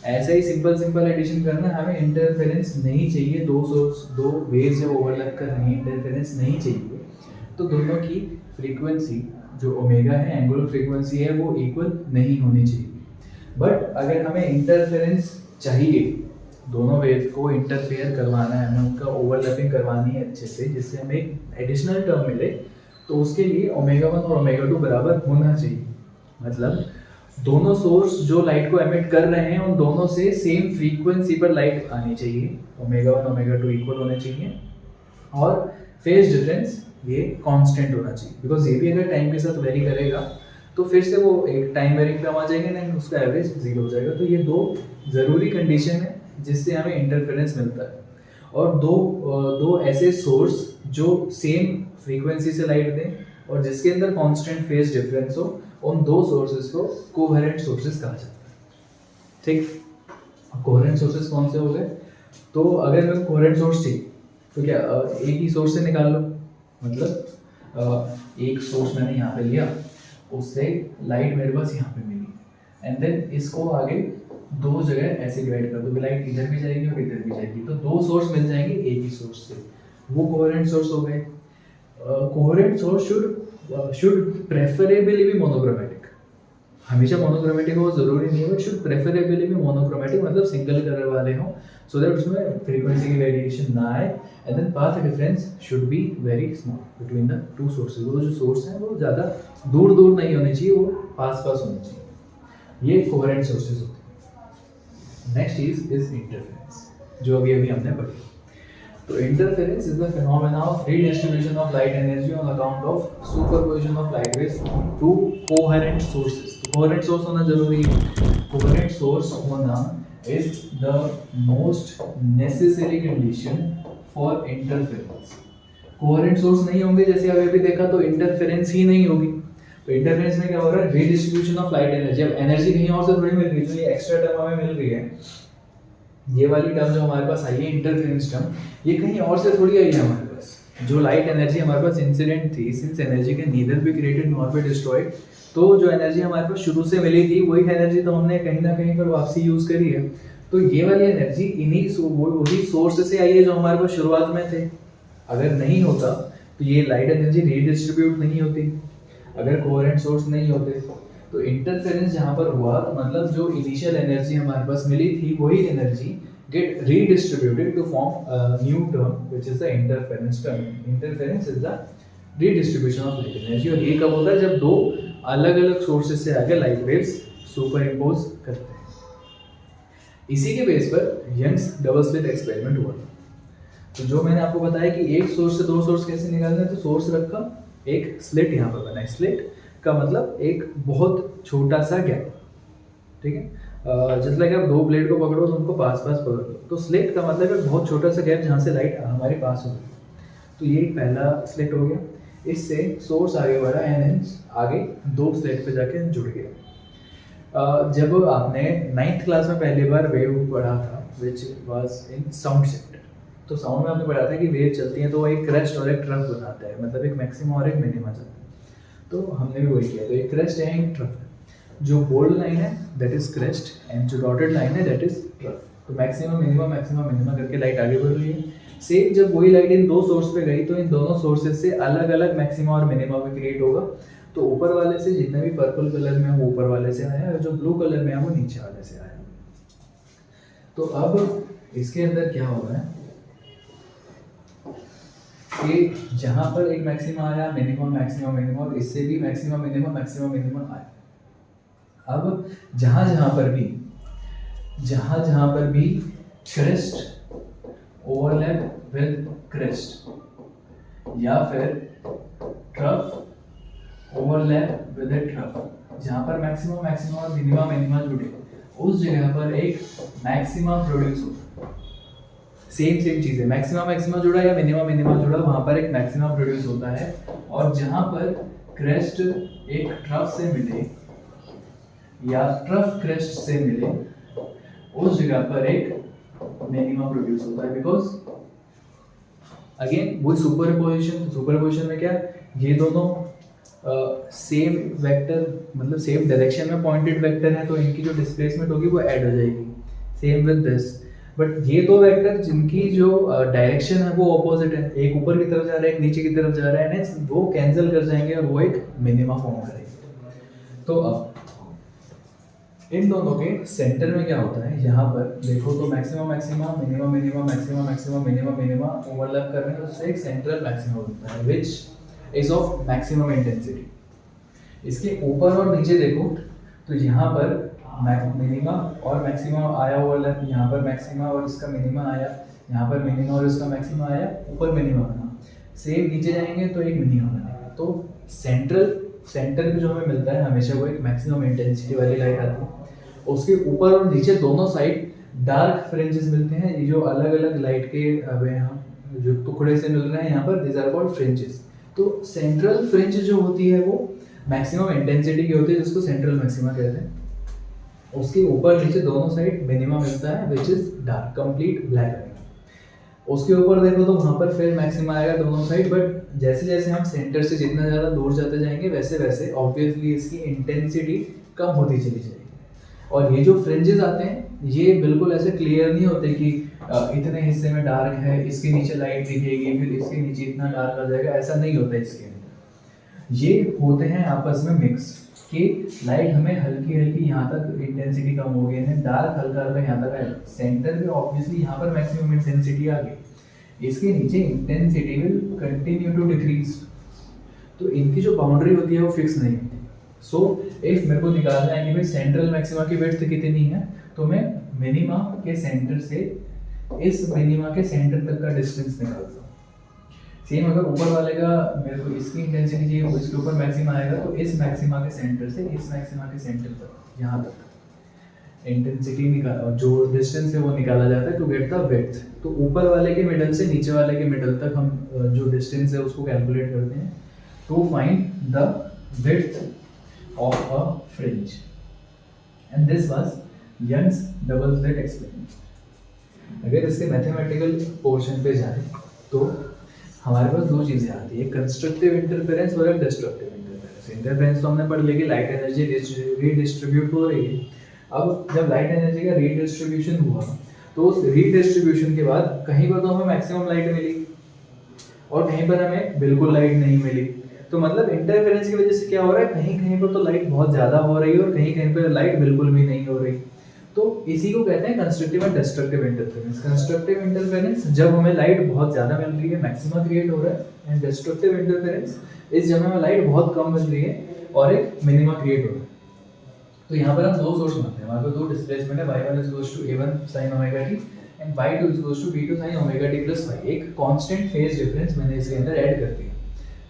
[SPEAKER 1] ऐसा ही सिंपल एडिशन करना है, हमें इंटरफेरेंस नहीं चाहिए। दो सोर्स दो वेव्स जब ओवरलैप कर रही है, इंटरफेरेंस नहीं चाहिए तो दोनों की फ्रीक्वेंसी जो ओमेगा है, एंगुलर फ्रीक्वेंसी है, वो इक्वल नहीं होनी चाहिए। बट अगर हमें इंटरफेरेंस चाहिए, दोनों वेव को इंटरफेयर करवाना है, हमें उनका ओवरलैपिंग करवानी है अच्छे से जिससे हमें एक एडिशनल टर्म मिले, तो उसके लिए ओमेगा 1 और ओमेगा 2 बराबर होना चाहिए। मतलब दोनों सोर्स जो लाइट को एमिट कर रहे हैं उन दोनों से सेम फ्रीक्वेंसी पर लाइट आनी चाहिए, ओमेगा 1 ओमेगा 2 इक्वल होने चाहिए और फेज डिफरेंस ये कांस्टेंट होना चाहिए। बिकॉज ये भी अगर टाइम के साथ वेरी करेगा तो फिर से वो एक टाइम वेरिंग टर्म आ जाएंगे ना, उसका एवरेज 0 हो जाएगा। तो ये दो ज़रूरी कंडीशन है जिससे हमें इंटरफेरेंस मिलता है। और दो ऐसे सोर्स जो सेम फ्रीक्वेंसी से लाइट दें और जिसके अंदर कांस्टेंट फेज डिफरेंस हो, उन दो सोर्सेज को कोहेरेंट सोर्सेज कहा जाता है। ठीक, कोहेरेंट सोर्सेज कौन से हो गए? तो अगर मेरे को कोहेरेंट सोर्स चाहिए तो क्या एक ही सोर्स से निकाल लो। मतलब एक सोर्स मैंने यहाँ पे लिया, उससे लाइट मेरे पास यहाँ पे मिली, एंड देन इसको आगे दो जगह ऐसे डिवाइड कर दो, लाइट इधर भी जाएगी और इधर भी जाएगी, तो दो सोर्स मिल जाएंगे एक ही सोर्स से, वो कोहेरेंट सोर्स हो गए। Coherent source should preferably be monochromatic. हमेशा मोनोक्रोमेटिक हो जरूरी नहीं है, but should preferably be monochromatic, मतलब सिंगल कलर वाले हों, सो दैट उसमें फ्रीक्वेंसी की वेरिएशन ना आए, and then path difference should be very small between the two sources. वो जो सोर्स हैं वो ज़्यादा दूर दूर नहीं होने चाहिए, वो पास पास होने चाहिए। ये कोहेरेंट सोर्सेज होते हैं। नेक्स्ट इज इंटरफेरेंस, जो अभी हमने पढ़ी। तो interference is the phenomena of redistribution of light energy on account of superposition of light waves to coherent sources। Coherent source होना जरूरी है। कोहेरेंट सोर्स होना is the most necessary condition for interference। Coherent source नहीं होंगे, जैसे अभी भी देखा, तो इंटरफेरेंस ही नहीं होगी। तो इंटरफेरेंस में क्या हो रहा है? Redistribution of light energy. अब एनर्जी कहीं और से थोड़ी मिल रही है, जो ये एक्स्ट्रा टर्म हमें मिल रही है, ये वाली टर्म जो हमारे पास आई है इंटरफेरेंस टर्म, ये कहीं और से थोड़ी आई है हमारे पास। जो लाइट एनर्जी हमारे पास इंसिडेंट थी, since energy can neither be created nor be destroyed, तो जो एनर्जी हमारे पास शुरू से मिली थी वही एनर्जी तो हमने कहीं ना कहीं पर वापसी यूज करी है। तो ये वाली एनर्जी वही सोर्स से आई है जो हमारे पास शुरुआत में थे। अगर नहीं होता तो ये लाइट एनर्जी रीडिस्ट्रीब्यूट नहीं होती, अगर कोहेरेंट सोर्स नहीं होते। तो इंटरफेरेंस जहाँ पर हुआ तो मतलब जो इनिशियल एनर्जी हमारे पास मिली थी वही energy get redistributed to form a new term which is the interference term. Interference is the redistribution of light energy और ये कब होता है जब दो अलग अलग सोर्सेज से आगे लाइट वेव्स सुपर इम्पोज करते हैं। इसी के बेस पर यंग्स डबल स्लिट एक्सपेरिमेंट हुआ। तो जो मैंने आपको बताया कि एक सोर्स से दो सोर्स कैसे निकालना है, तो सोर्स रखा, एक स्लिट यहाँ पर बना है। स्लिट का मतलब एक बहुत छोटा सा गैप, ठीक है। जस्ट लाइक आप दो ब्लेड को पकड़ो तो उनको पास पास पकड़ लो, तो स्लिट का मतलब एक बहुत छोटा सा गैप जहाँ से लाइट हमारे पास होगी। तो ये पहला स्लिट हो गया, इससे सोर्स आगे बढ़ा एंड आगे दो स्लिट पे जाके जुड़ गया। जब आपने 9th क्लास में पहली बार वेव पढ़ा था which was in sound sector, तो साउंड में आपने पढ़ा था कि वेव चलती है तो वो एक क्रेस्ट और एक ट्रफ बनाता है, मतलब एक मैक्सिमा और एक मिनिमा चलता है। तो हमने भी वही किया, तो एक क्रेस्ट है एक ट्रफ है। जो बोल्ड लाइन है दैट इज क्रेस्ट एंड जो डॉटेड लाइन है दैट इज ट्रफ। तो मैक्सिमम मिनिमा करके लाइट आगे बढ़ रही है। सेम जब वही लाइट इन दो सोर्स पे गई तो इन दोनों सोर्सेज से अलग अलग मैक्सिमा और मिनिमा भी क्रिएट होगा। तो ऊपर वाले से जितने भी पर्पल कलर में है वो ऊपर वाले से आया, और जो ब्लू कलर में है वो नीचे वाले से आया। तो अब इसके अंदर क्या हो रहा है कि जहां पर एक मैक्सिमा आया, मिनिमा, और इससे भी मैक्सिमा मिनिमा आया। अब जहां जहां पर भी क्रेस्ट ओवरलैप विद क्रेस्ट या फिर ट्रफ ओवरलैप विद ट्रफ, जहां पर मैक्सिमा और मिनिमा जुड़े उस जगह पर एक मैक्सिमा प्रोड्यूस होता है। सेम चीज है, मैक्सिमा जुड़ा या मिनिमा जुड़ा, वहां पर एक मैक्सिमा प्रोड्यूस होता है। और जहां पर क्रेस्ट एक ट्रफ से मिले या ट्रफ क्रेस्ट से मिले उस जगह पर एक मिनिमा प्रोड्यूस होता है। बिकॉज अगेन वो सुपरपोजिशन में क्या, ये दोनों सेम वेक्टर मतलब सेम डायरेक्शन में पॉइंटेड वेक्टर है, तो इनकी जो डिस्प्लेसमेंट होगी वो ऐड हो जाएगी। सेम विद दिस, बट ये दो वेक्टर जिनकी जो डायरेक्शन है वो ऑपोजिट है, एक ऊपर की तरफ जा रहा है, एक नीचे की तरफ जा रहा है, एंड वो कैंसिल कर जाएंगे और वो एक मिनिमा फॉर्म करेंगे। तो अब इन दोनों के सेंटर में क्या होता है, यहाँ पर देखो तो मैक्सिमा मिनिमा ओवरलैप कर रहे हैं, उससे एक सेंट्रल मैक्सिमा होता है which is of maximum intensity. इसके ऊपर और नीचे देखो तो यहाँ पर मिनिमा और मैक्सिमा आया ओवरलैप, यहाँ पर मैक्सिमा और इसका मिनिमा आया, यहाँ पर मिनिमा और इसका मैक्सिमा आया, ऊपर मिनिमा बना। सेम नीचे जाएंगे तो एक मिनिमा बनेगा। तो सेंटर पे जो हमें मिलता है हमेशा वो एक मैक्सिमम इंटेंसिटी वाली लाइट आती है। उसके ऊपर और नीचे दोनों साइड डार्क फ्रिंजेस मिलते हैं, ये जो अलग अलग लाइट के जो टुकड़े से मिल रहे हैं यहाँ पर, दीज आर कॉल्ड फ्रिंजेस। तो सेंट्रल फ्रिंज जो होती है वो मैक्सिमम इंटेंसिटी की होती है, जिसको सेंट्रल मैक्सिमा कहते हैं। उसके ऊपर नीचे दोनों साइड मिनिमा मिलता है which is dark complete black. उसके ऊपर देखो तो वहाँ पर फिर मैक्सिमा आएगा दोनों साइड, बट जैसे जैसे हम सेंटर से जितना ज़्यादा दूर जाते जाएंगे वैसे वैसे ऑब्वियसली इसकी इंटेंसिटी कम होती चली जाएगी। और ये जो फ्रिंजेस आते हैं ये बिल्कुल ऐसे क्लियर नहीं होते कि इतने हिस्से में डार्क है, इसके नीचे लाइट दिखेगी, फिर इसके नीचे इतना डार्क आ जाएगा, ऐसा नहीं होता इसके अंदर। ये होते हैं आपस में मिक्स कि लाइट हमें हल्की हल्की यहाँ तक इंटेंसिटी कम हो गई है, डार्क हल्का हल्का यहाँ तक आएगा, सेंटर पे ऑब्वियसली यहाँ पर मैक्सिमम इंटेंसिटी आ गई, इसके नीचे intensity will continue to decrease. तो इनकी जो बाउंड्री होती है वो फिक्स नहीं होती। सो इफ मेरे को निकालना है कि भाई सेंट्रल मैक्सिमा की विड्थ कितनी है, तो मैं मिनिमा के सेंटर से इस मिनिमा के सेंटर तक का डिस्टेंस निकालता हूँ। सेम अगर ऊपर वाले का मेरे को इसकी इंटेंसिटी चाहिए, वो इसके ऊपर मैक्सिमा आएगा, तो इस मैक्सिमा के सेंटर से इस मैक्सिमा के सेंटर तक यहाँ तक इंटेंसिटी निकाल जो डिस्टेंस है वो निकाला जाता है टू गेट द विड्थ। तो ऊपर वाले के मिडल से नीचे वाले के मिडल तक हम जो डिस्टेंस है उसको कैलकुलेट करते हैं to find the width of a fringe, and this was Young's double slit experiment. अगर इसके मैथमेटिकल पोर्शन पे जाए तो हमारे पास दो चीज़ें आती है, एक कंस्ट्रक्टिव इंटरफेरेंस और एक डिस्ट्रक्टिव इंटरफेरेंस। इंटरफेरेंस तो हमने पढ़ लिया कि लाइट एनर्जी रीडिस्ट्रीब्यूट हो रही है, अब जब लाइट एनर्जी का रीडिस्ट्रीब्यूशन हुआ तो उस रीडिस्ट्रीब्यूशन के बाद कहीं पर तो हमें मैक्सिमम लाइट मिली और कहीं पर हमें बिल्कुल लाइट नहीं मिली। तो मतलब इंटरफेरेंस की वजह से क्या हो रहा है, कहीं कहीं पर तो लाइट बहुत ज़्यादा हो रही है और कहीं कहीं पर लाइट बिल्कुल भी नहीं हो रही। तो इसी को कहते हैं constructive and destructive interference. Constructive interference जब हमें लाइट बहुत ज़्यादा मिल रही है, मैक्सिमा क्रिएट हो रहा है, एंड डिस्ट्रक्टिव इंटरफेरेंस इस जब हमें लाइट बहुत कम मिल रही है और एक मिनिमा क्रिएट हो रहा है। तो यहाँ पर हम दो सोर्स मानते हैं, हमारे पास दो डिस्प्लेसमेंट है, y1 = a1 sin omega t and y2 = b2 sin omega t plus y। एक कांस्टेंट फेज डिफरेंस मैंने इसके अंदर ऐड कर दिया।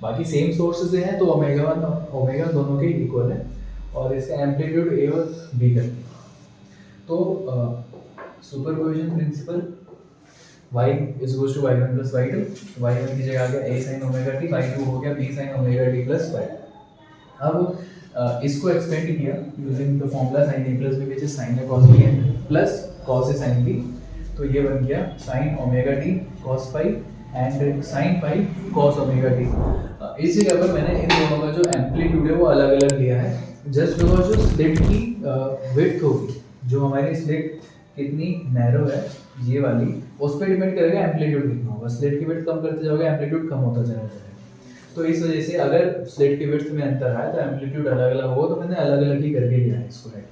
[SPEAKER 1] बाकी सेम सोर्सेज हैं तो ओमेगा 1 ओमेगा दोनों के इक्वल है और इसका एम्पलीट्यूड a और b कर दिया। तो superposition principal y = y1 + y2, y1 की जगह आ गया a sin omega t, y2 हो गया b sin omega t plus y। अब इसको एक्सपेंड किया using the formula sin a + b which is sin a cos b plus cos a sin b, तो ये बन गया sin omega t cos phi and sin phi cos omega t। इस जगह पर मैंने इन दोनों का जो एम्पलीट्यूड है वो अलग अलग लिया है, जस्ट बिकॉज जो स्लिट की विड्थ होगी, जो हमारी स्लिट कितनी नैरो है ये वाली, उस पर डिपेंड करेगा एम्पलीट्यूड कितना होगा। स्लिट की विड्थ कम करते जाओगे एम्पलीट्यूड कम होता चला जाएगा। तो इस वजह से अगर स्लिट की विड्थ में अंतर है तो एम्पलीट्यूड अलग अलग होगा, तो मैंने अलग अलग ही करके लिया है इसको राइट।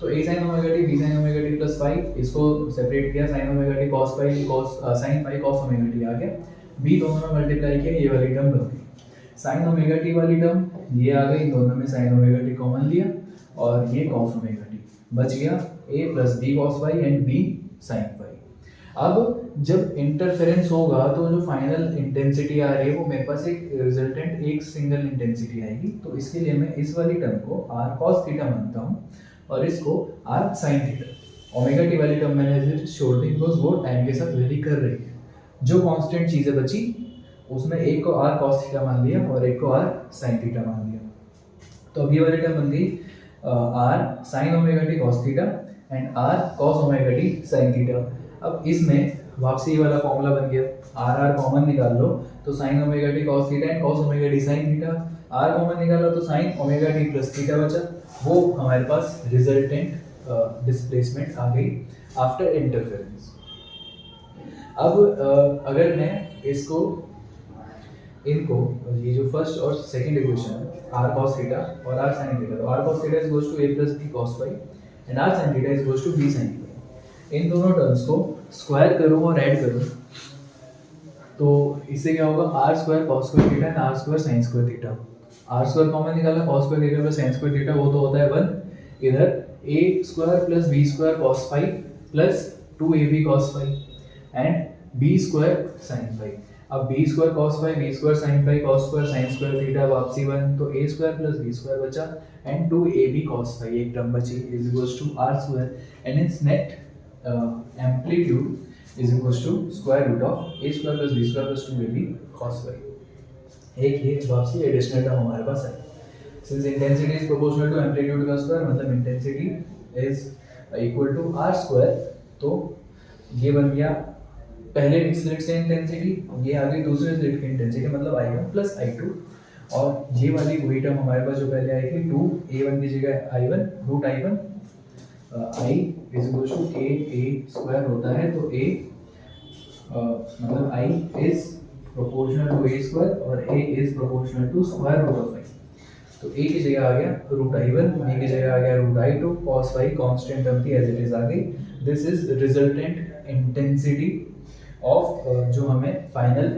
[SPEAKER 1] तो a sin omega t b sin omega t plus phi, इसको सेपरेट किया sin omega t cos phi cos sin phi cos omega t आ गया, b दोनों में मल्टीप्लाई किया, ये वाली टर्म बन गई। sin ओमेगा t वाली टर्म ये आ गई, दोनों में sin ओमेगा t कॉमन लिया और ये cos ओमेगा t बच गया, a + b cos phi and b sin phi। अब जब इंटरफेरेंस होगा तो जो फाइनल इंटेंसिटी आ रही है वो मेरे पास एक रिजल्टेंट एक सिंगल इंटेंसिटी आएगी। तो इसके लिए मैं इस वाली टर्म को r cos थीटा मानता हूँ और इसको r sin theta. Omega t वाली टर्म मैंने ऐसे छोड़ दी बिकॉज वो टाइम के साथ वेरी कर रही है। जो कांस्टेंट चीज़ें बची उसमें एक को r cos थीटा मान लिया और एक को r sin थीटा मान लिया। तो अब ये वाली टर्म बन गई r sin omega t cos theta and r cos omega t sin theta. अब इसमें वापसी वाला फॉर्मूला बन गया, r कॉमन निकाल लो तो sin omega t cos theta and cos omega t sin theta, r common निकाला तो sin omega t plus theta बचा, वो हमारे पास रिजल्टेंट डिस्प्लेसमेंट आ गई आफ्टर इंटरफेरेंस। अब अगर मैं इनको ये जो फर्स्ट और सेकंड इक्वेशन है r cos थीटा और r sin थीटा, तो r cos theta = a + b cos phi and r sin theta = b sin phi। इन दोनों टर्म्स को स्क्वायर करूँ और ऐड करूँ तो इससे क्या होगा, r² cos² theta and r² sin² theta. r² common निकाला, cos² theta plus sin² theta, वो तो होता है 1। इधर a² + b² cos phi plus 2ab cos phi and b² sin phi। अब b² cos phi b² sin phi cos² sin² theta वापसी 1, तो a² + b² बचा एंड 2ab cos phi एक टर्म बची = r² and it's net amplitude is equals to square root of a square plus b square plus 2ab cos phi। एक ये वापसी एडिशनल टर्म हमारे पास है। Since intensity is proportional to amplitude का स्क्वायर, मतलब intensity is equal to r square, तो ये बन गया पहले स्लिट से इंटेंसिटी, ये आ गई दूसरे स्लिट की इंटेंसिटी, मतलब i1 प्लस i2, और ये वाली वही टर्म हमारे पास जो पहले आई थी 2a1 की जगह i1 root i1 i = a होता है, तो a मतलब i is proportional to a² और a is proportional to square root of i। तो a की जगह आ गया रूट i1, b की जगह आ गया root i2, cos phi constant term थी एज इट इज आ गई। This is resultant intensity of जो हमें फाइनल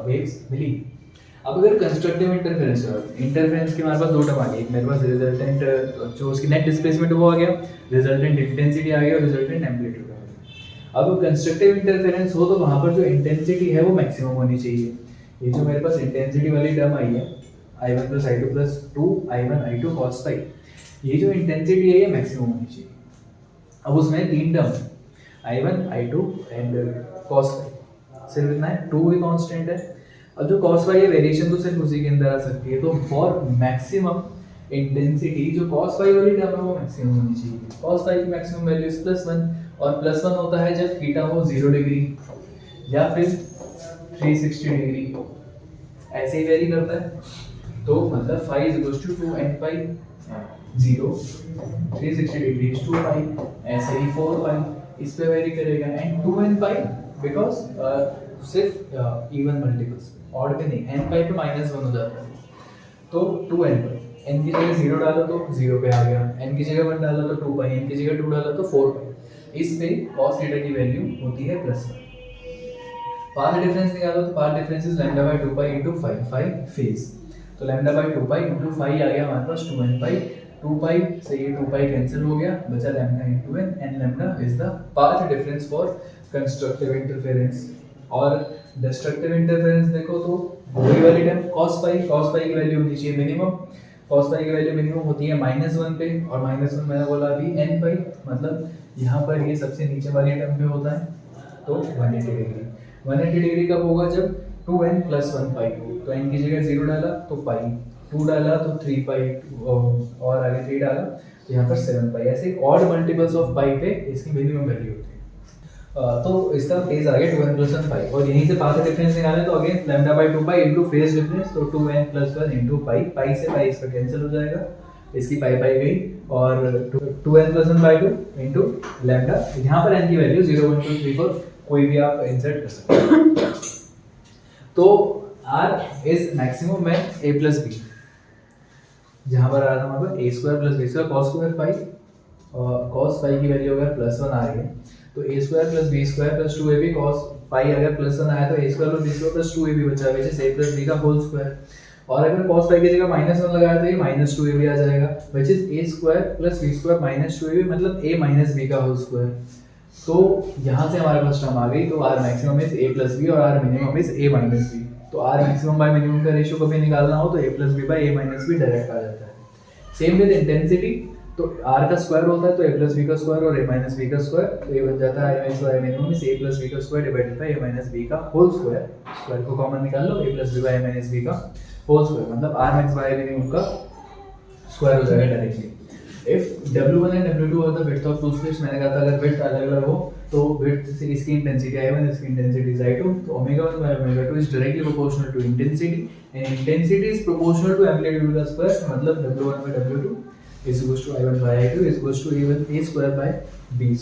[SPEAKER 1] वेव्स मिली। अब अगर कंस्ट्रक्टिव इंटरफेरेंस की हमारे पास दो टर्म आ गई, एक मेरे पास रिजल्टेंट जो उसकी नेट डिस्प्लेसमेंट वो आ गया, रिजल्टेंट इंटेंसिटी आ गई और रिजल्टेंट एम्पलीट्यूड आ गया। अब कंस्ट्रक्टिव इंटरफेरेंस हो तो वहाँ पर जो इंटेंसिटी है वो मैक्सिमम होनी चाहिए। ये जो मेरे पास इंटेंसिटी वाली टर्म आई है i1 + i2 + 2i1 i2 cos phi, ये जो इंटेंसिटी है ये मैक्सिमम होनी चाहिए। अब उसमें तीन term i1 i2 and cos phi, सिर्फ इतना है, 2 भी कांस्टेंट है। अब जो cos phi है वेरिएशन तो सिर्फ उसी के अंदर आ सकती है, तो फॉर मैक्सिमम इंटेंसिटी जो cos phi वाली टर्म है वो मैक्सिमम होनी चाहिए। cos phi की मैक्सिमम वैल्यू इज +1 और +1 होता है जब थीटा हो 0 डिग्री या फिर 360 डिग्री, ऐसे ही वेरी करता है। तो मतलब phi = 2 n pi 0, 360 डिग्री 2 पाई, ऐसे ही 4 पाई इस पे वेरी करेगा, एंड 2n पाई बिकॉज सिर्फ इवन मल्टीपल्स ऑड पे नहीं, n पाई पे -1 हो जाता है, तो 2n पाई, n की जगह 0 डालो तो 0 पे आ गया, n की जगह 1 डालो तो 2 पाई, n की जगह 2 डालो तो 4 पाई, इस पे cos थीटा की वैल्यू होती है +1। पाथ डिफरेंस निकालो तो path difference is lambda by 2 pi into 5 phase, तो लैम्डा बाय 2 पाई इनटू 5 आ गया हमारे पास 2n पाई, 2 पाई से ये 2 पाई कैंसिल हो गया, बचा lambda into n, and lambda is the path difference for constructive interference. और डिस्ट्रक्टिव इंटरफेरेंस देखो तो वही वाली टर्म cos पाई की वैल्यू होनी चाहिए मिनिमम, cos पाई की वैल्यू मिनिमम होती है -1 पे, और -1 मैंने बोला अभी n पाई, मतलब यहाँ पर ये सबसे नीचे वाली टर्म पे होता है, तो 180 डिग्री। 180 डिग्री कब होगा, जब 2n + 1 पाई हो, तो n की जगह 0 डाला तो पाई, 2 डाला तो 3 पाई, और आगे 3 डाला तो यहाँ पर 7 पाई, ऐसे ऑड मल्टीपल्स ऑफ पाई पे इसकी मिनिमम वैल्यू होती है। तो इसका फेज आ गया 2n + 1 पाई, और यहीं से पाथ डिफरेंस निकाले तो again lambda by 2 pi into phase difference, तो 2n + 1 इनटू पाई, पाई से पाई इसका कैंसिल हो जाएगा, इसकी पाई गई, और 2n + 1 बाय 2 इनटू लैम्डा, यहाँ पर n की वैल्यू 0 1 2 3 4 कोई भी आप इंसर्ट कर सकते हो। तो r इज मैक्सिमम में a + b, जहाँ पर आ रहा था हमारे पास a² + b² cos² पाई, और cos पाई की वैल्यू अगर +1 आ रही है तो a² + b² + 2ab, cos पाई अगर +1 आया तो a² + b² + 2ab बचा, which is a + b का होल स्क्वायर, और अगर cos पाई की जगह -1 लगाया तो ये -2ab आ जाएगा, which is a² + b² - 2ab, मतलब a - b का होल स्क्वायर। तो यहाँ से हमारे पास टर्म आ गई, तो r maximum is a + b और r minimum is a - b। तो r मैक्सिमम बाय मिनिमम का रेशियो कभी निकालना हो तो a + b बाय a - b डायरेक्ट आ जाता है। सेम विद इंटेंसिटी, तो r का स्क्वायर होता है तो a + b का स्क्वायर और a - b का स्क्वायर, तो ये बन जाता है i minimum is a + b का square divided by a - b का होल स्क्वायर, स्क्वायर को कॉमन निकाल लो, a + b बाय a - b का होल स्क्वायर, मतलब r max बाय मिनिमम का स्क्वायर हो जाएगा directly. If W1 and W2 are the width of two slits, मैंने कहा था अगर विड्थ अलग-अलग हो तो विड्थ से इसकी इंटेंसिटी I1, इसकी इंटेंसिटी I2, तो omega 1 by omega 2 is directly proportional to intensity, and intensity is proportional to amplitude का स्क्वायर, मतलब W1 by W2 is equals to I1 by I2 is equals to A² by B²।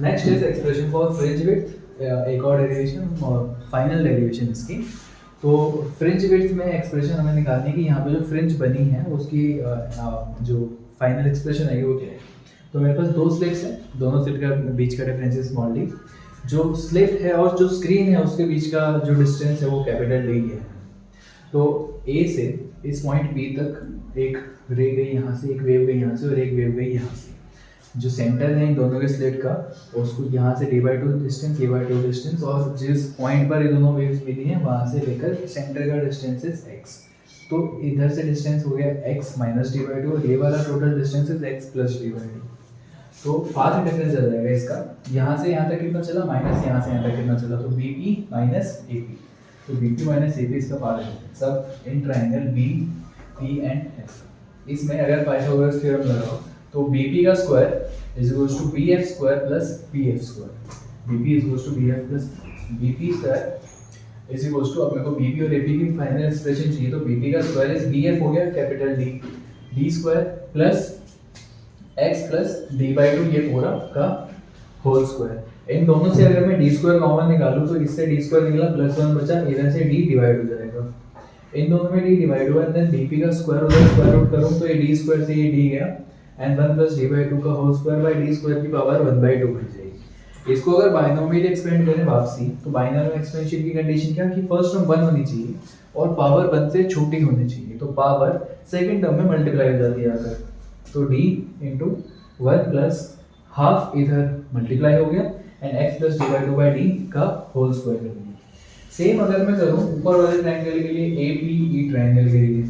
[SPEAKER 1] Next is expression for fringe width, एक और डेरिवेशन और फाइनल डेरिवेशन इसकी। तो फ्रिंज विड्थ में एक्सप्रेशन हमें निकालनी है कि यहाँ पे जो फ्रिंज बनी है उसकी जो फाइनल एक्सप्रेशन है वो क्या है। तो मेरे पास दो स्लिट्स हैं, दोनों स्लिट का बीच का डिफरेंस है स्मॉल डी, जो स्लिट है और जो स्क्रीन है उसके बीच का जो डिस्टेंस है वो कैपिटल डी है। तो ए से इस पॉइंट बी तक एक रे गई यहाँ से, एक वेव गई यहाँ से और एक वेव गई यहाँ से। जो सेंटर है इन दोनों के स्लिट का, उसको यहाँ से d/2 डिस्टेंस, a/2 डिस्टेंस, और जिस पॉइंट पर ये दोनों वेव्स मिली हैं वहाँ से लेकर सेंटर का डिस्टेंस इज x। तो इधर से डिस्टेंस हो गया x - d/2 और ये वाला total distance is x + d/2। तो पाथ डिफरेंस आ जाएगा इसका, यहाँ से यहाँ तक कितना चला, माइनस यहाँ से यहाँ तक कितना चला, तो bp - ap। तो bp - ap इसका पाथ डिफरेंस सब in triangle b p and f। इसमें अगर पाइथागोरस थ्योरम लगाओ तो bp का square is equals to bf square plus pf square, bp is equals to bf plus bp square is equals to, अब मेरे को bp और ap की फाइनल एक्सप्रेशन चाहिए, तो bp का स्क्वायर इज bf हो गया capital D, d square plus x plus d/2 ये पूरा का होल स्क्वायर। इन दोनों से अगर मैं d स्क्वायर कॉमन निकालूं तो इससे d स्क्वायर निकला +1 बचा, इधर से d डिवाइड हो जाएगा, इन दोनों में d डिवाइड हुआ, एंड देन bp का स्क्वायर उधर स्क्वायर रूट करूं तो ये d स्क्वायर से ये d गया, एंड 1 + d/2 का whole square by d square की पावर 1/2 बन जाएगी। इसको अगर बाइनोमियल एक्सपेंड करें वापसी, तो बाइनोमियल एक्सपेंशन की कंडीशन क्या कि फर्स्ट टर्म 1 होनी चाहिए और पावर 1 से छोटी होनी चाहिए, तो पावर सेकंड टर्म में मल्टीप्लाई हो जाती है अगर, तो d * 1 + हाफ इधर मल्टीप्लाई हो गया, and x + d/2 by d का होल स्क्वायर कर दिया। सेम अगर मैं करूं ऊपर वाले ट्रायंगल के लिए APE ट्रायंगल के लिए,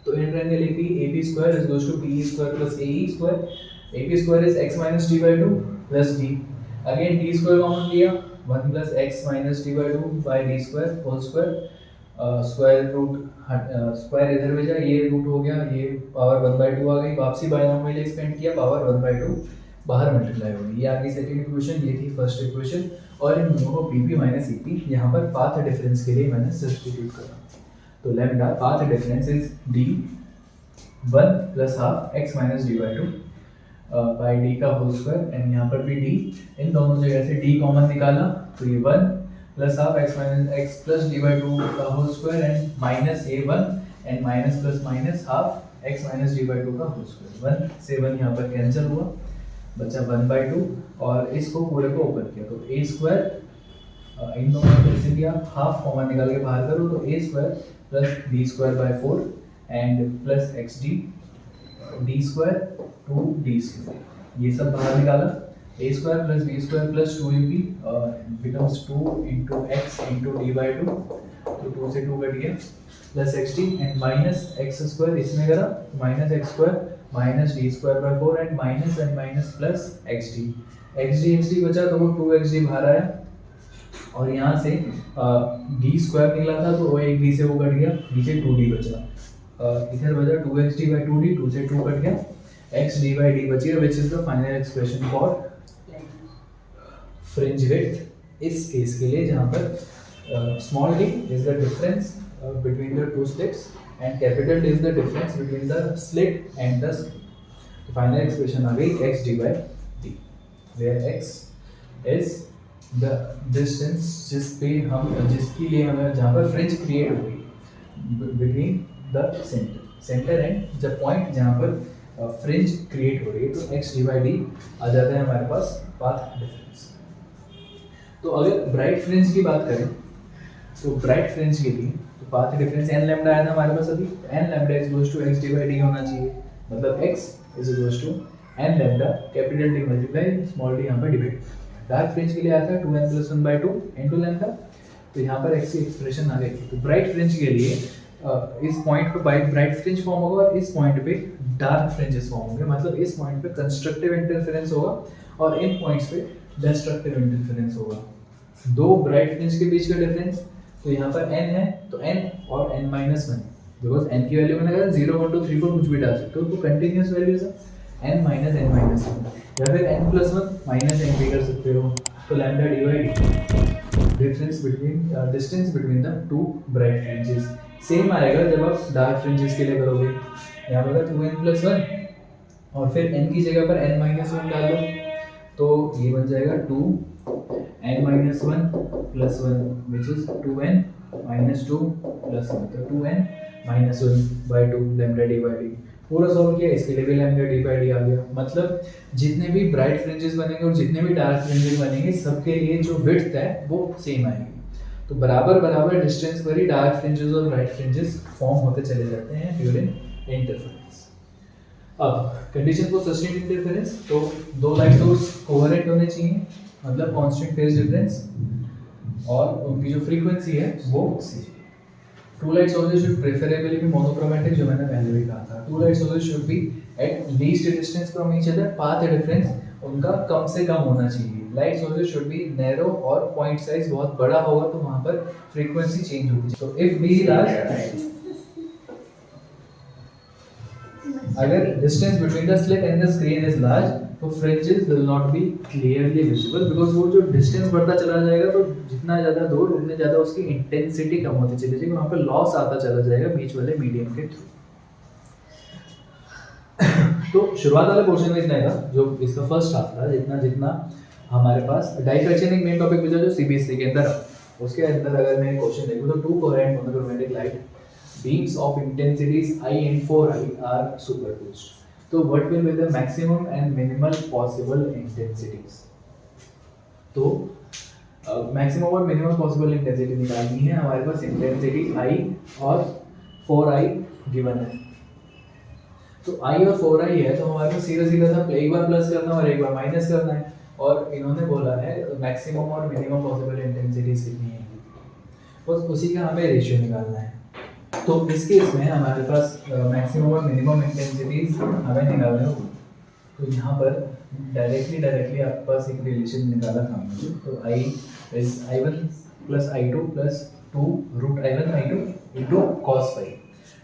[SPEAKER 1] तो in triangle AP square is equals to PE square plus AE square, AP square is x - d/2 plus d, again d square common लिया, 1 + x - d/2 by d square whole square, square root square इधर भेजा, ये रूट हो गया, ये पावर 1/2 आ गई, वापसी बाइनोमियल एक्सपेंड किया, पावर 1/2 बाहर मल्टीप्लाई हो गई। ये आ गई सेकंड इक्वेशन, ये थी फर्स्ट इक्वेशन, और इन दोनों को bp - ap यहाँ पर पाथ डिफरेंस के लिए मैंने सब्स्टिट्यूट करा। तो lambda path difference is D 1 plus half x minus D by two by D का होल स्क्वायर, एंड यहाँ पर भी डी, इन दोनों जगह से डी कॉमन निकाला तो ये 1 plus half x minus x plus D by to का होल स्क्वायर एंड माइनस ये 1 and minus plus minus half x minus D by to का होल स्क्वायर। 1 से 1 यहाँ पर कैंसिल हुआ, बचा 1/2 और इसको पूरे को ओपन किया तो ए स्क्वायर, इन दोनों को कैसे किया, हाफ कॉमन निकाल के बाहर करो तो a square plus b square by 4 and plus x d square two d square, ये सब बाहर निकाला। A square plus b square plus 2ab becomes 2 into x into d by two, तो 2 से 2 कट गया, plus x d and minus x square इसमें करा minus x square minus d square by 4 and minus plus x d बचा तो वो 2xd बाहर आया और यहाँ से डी स्क्वायर निकला था तो वो एक डी से वो कट गया, नीचे 2d बचा, इधर बचा 2xd बाई 2d, 2 से 2 कट गया, xd बाई डी बची है which is the final expression for fringe width इस केस के लिए, जहाँ पर small d is the difference between the two slits and capital D is the difference between the slit and the slit. तो फाइनल एक्सप्रेशन आ गई x d by d, where x is the distance जिसके लिए हमें जहाँ पर फ्रिंज क्रिएट हो गई between the center and the point जहाँ पर फ्रिंज क्रिएट हो रही है, तो x d by d आ जाता है हमारे पास पाथ डिफरेंस। तो अगर ब्राइट फ्रिंज की बात करें तो ब्राइट फ्रिंज के लिए पाथ डिफरेंस n लैम्डा आया था हमारे पास अभी, n lambda is equals to x D by D होना चाहिए, मतलब x is equals to n lambda capital D multiply small d यहाँ पर डिवाइड। डार्क फ्रिंज के लिए आया था 2n प्लस 1/2 इनटू लैम्डा, तो यहाँ पर x की एक्सप्रेशन आ गई थी। तो ब्राइट फ्रिंज के लिए इस पॉइंट पे ब्राइट फ्रिंज फॉर्म होगा और इस पॉइंट पे डार्क फ्रिंजेस फॉर्म होंगे, मतलब इस पॉइंट पे कंस्ट्रक्टिव इंटरफेरेंस होगा और इन पॉइंट्स पे डिस्ट्रक्टिव इंटरफेरेंस होगा। दो ब्राइट फ्रिंज के बीच का डिफरेंस, तो यहाँ पर n है तो n और n माइनस 1, बिकॉज n की वैल्यू मैंने कहा 0 1 2 3 4 कुछ भी डाल सकते हो, तो कंटिन्यूस वैल्यूज है n माइनस n माइनस 1 या फिर n प्लस 1 माइनस n भी कर सकते हो। तो lambda D by D distance between the to bright fringes same आएगा जब आप डार्क फ्रिंजेस के लिए करोगे। यहाँ पर 2n प्लस 1 और फिर n की जगह पर n माइनस 1 डाल दो तो ये बन जाएगा 2n minus 1 plus 1 which is 2n minus 2 plus 1, तो 2n minus 1 by 2 lambda D by D. पूरा सॉल्व किया, इसके लिए भी लैम्डा डी बाई डी आ गया। मतलब जितने भी ब्राइट फ्रिंजेस बनेंगे और जितने भी डार्क फ्रिंजेस बनेंगे सबके लिए जो विड्थ है वो सेम आएगी। तो बराबर बराबर डिस्टेंस पर ही डार्क फ्रिंजेस और ब्राइट फ्रिंजेस फॉर्म होते चले जाते हैं ड्यूरिंग इंटरफेरेंस। अब कंडीशन फॉर सस्टेन्ड इंटरफेरेंस, तो दो लाइट सोर्स कोहेरेंट होने चाहिए, मतलब कांस्टेंट फेज डिफरेंस, और उनकी जो फ्रीक्वेंसी है वो same. Two light sources should preferably be monochromatic, जो मैंने पहले भी कहा था। Two light sources should be at least distance from each other, path difference उनका कम से कम होना चाहिए। Light sources should be narrow और पॉइंट साइज बहुत बड़ा होगा तो वहां पर फ्रीक्वेंसी चेंज होगी। तो इफ बी लार्ज, अगर distance between the slit and the screen is large तो fringes will not be clearly visible, because वो जो डिस्टेंस बढ़ता चला जाएगा तो जितना ज़्यादा दूर उतने ज़्यादा उसकी इंटेंसिटी कम होती चली जाएगी, वहाँ पर लॉस आता चला जाएगा बीच वाले मीडियम के थ्रू। तो शुरुआत वाला पोर्शन में इतना था जो इसका फर्स्ट हाफ था, जितना हमारे पास डाइफ्रैक्शन एक मेन टॉपिक बचा जो सीबीएसई के अंदर, उसके अंदर अगर मैं क्वेश्चन देखूँ तो to coherent monochromatic light beams of intensities I and 4I are superposed. So what will be the maximum and minimal possible intensities? तो maximum और minimum possible intensity निकालनी है। हमारे पास intensity I और 4I given है, तो I और 4I है तो हमारे पास सीधा सीधा था एक बार प्लस करना और एक बार माइनस करना है, और इन्होंने बोला है मैक्सिमम और मिनिमम पॉसिबल इंटेंसिटीज कितनी है, बस उसी का हमें रेशियो निकालना है। तो इस केस में हमारे पास मैक्सिमम और मिनिमम इंटेंसिटीज हमें निकालने होगी। तो यहाँ पर डायरेक्टली आपके पास एक रिलेशन निकाला था मुझे, तो I is I1 plus I2 plus 2 root I1 I2 into cos phi.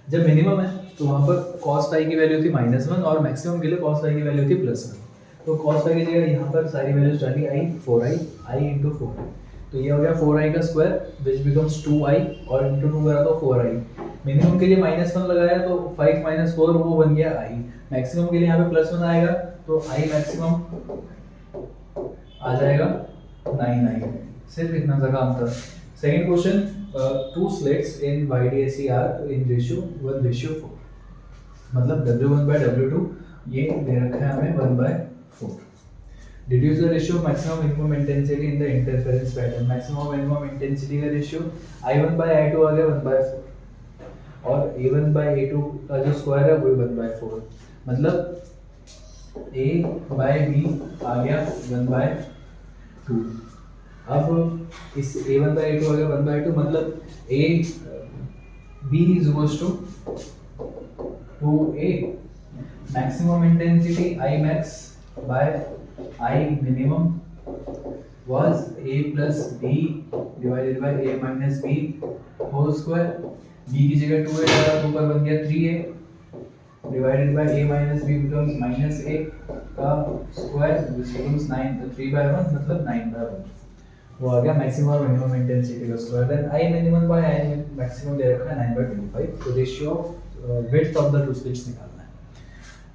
[SPEAKER 1] जब मिनिमम है तो वहाँ पर कॉस फाई की वैल्यू थी -1 और मैक्सिमम के लिए कॉस फाई की वैल्यू थी +1। तो कॉस फाई की जगह यहाँ पर सारी वैल्यूज डाली I इंटू 4, तो ये हो गया 4i का स्क्वायर विच बिकम्स 2i और इंटू 2 करा तो 4i, मिनिमम के लिए -1 लगाया तो 5 - 4 वो बन गया i। मैक्सिमम के लिए यहाँ पे +1 आएगा तो i मैक्सिमम आ जाएगा 9i। सिर्फ इतना सा काम था। Second question, 2 slits in YDSE are in ratio 1:4, मतलब W1/W2 ये दे रखा है हमें 1/4। Deduce the ratio of maximum minimum intensity in the interference pattern. Maximum minimum intensity का रेशियो I1/I2 आ गया 1/4 और A1/A2 का जो स्क्वायर है वो 1/4, मतलब A/B आ गया 1/2। अब इस A1/A2 आ गया 1/2, मतलब B is equals to 2A। Maximum intensity I max by I minimum was A plus B divided by A minus B whole square। B की जगह 2A डाला तो ऊपर बन गया 3A divided by A minus B becomes minus A का square which becomes 9, 3/1 मतलब 9/1 वो आ गया मैक्सिमम और मिनिमम इंटेंसिटी का square. Then I minimum by I maximum दे रखा है 9/25। तो ratio of width of the two slits निकालना है।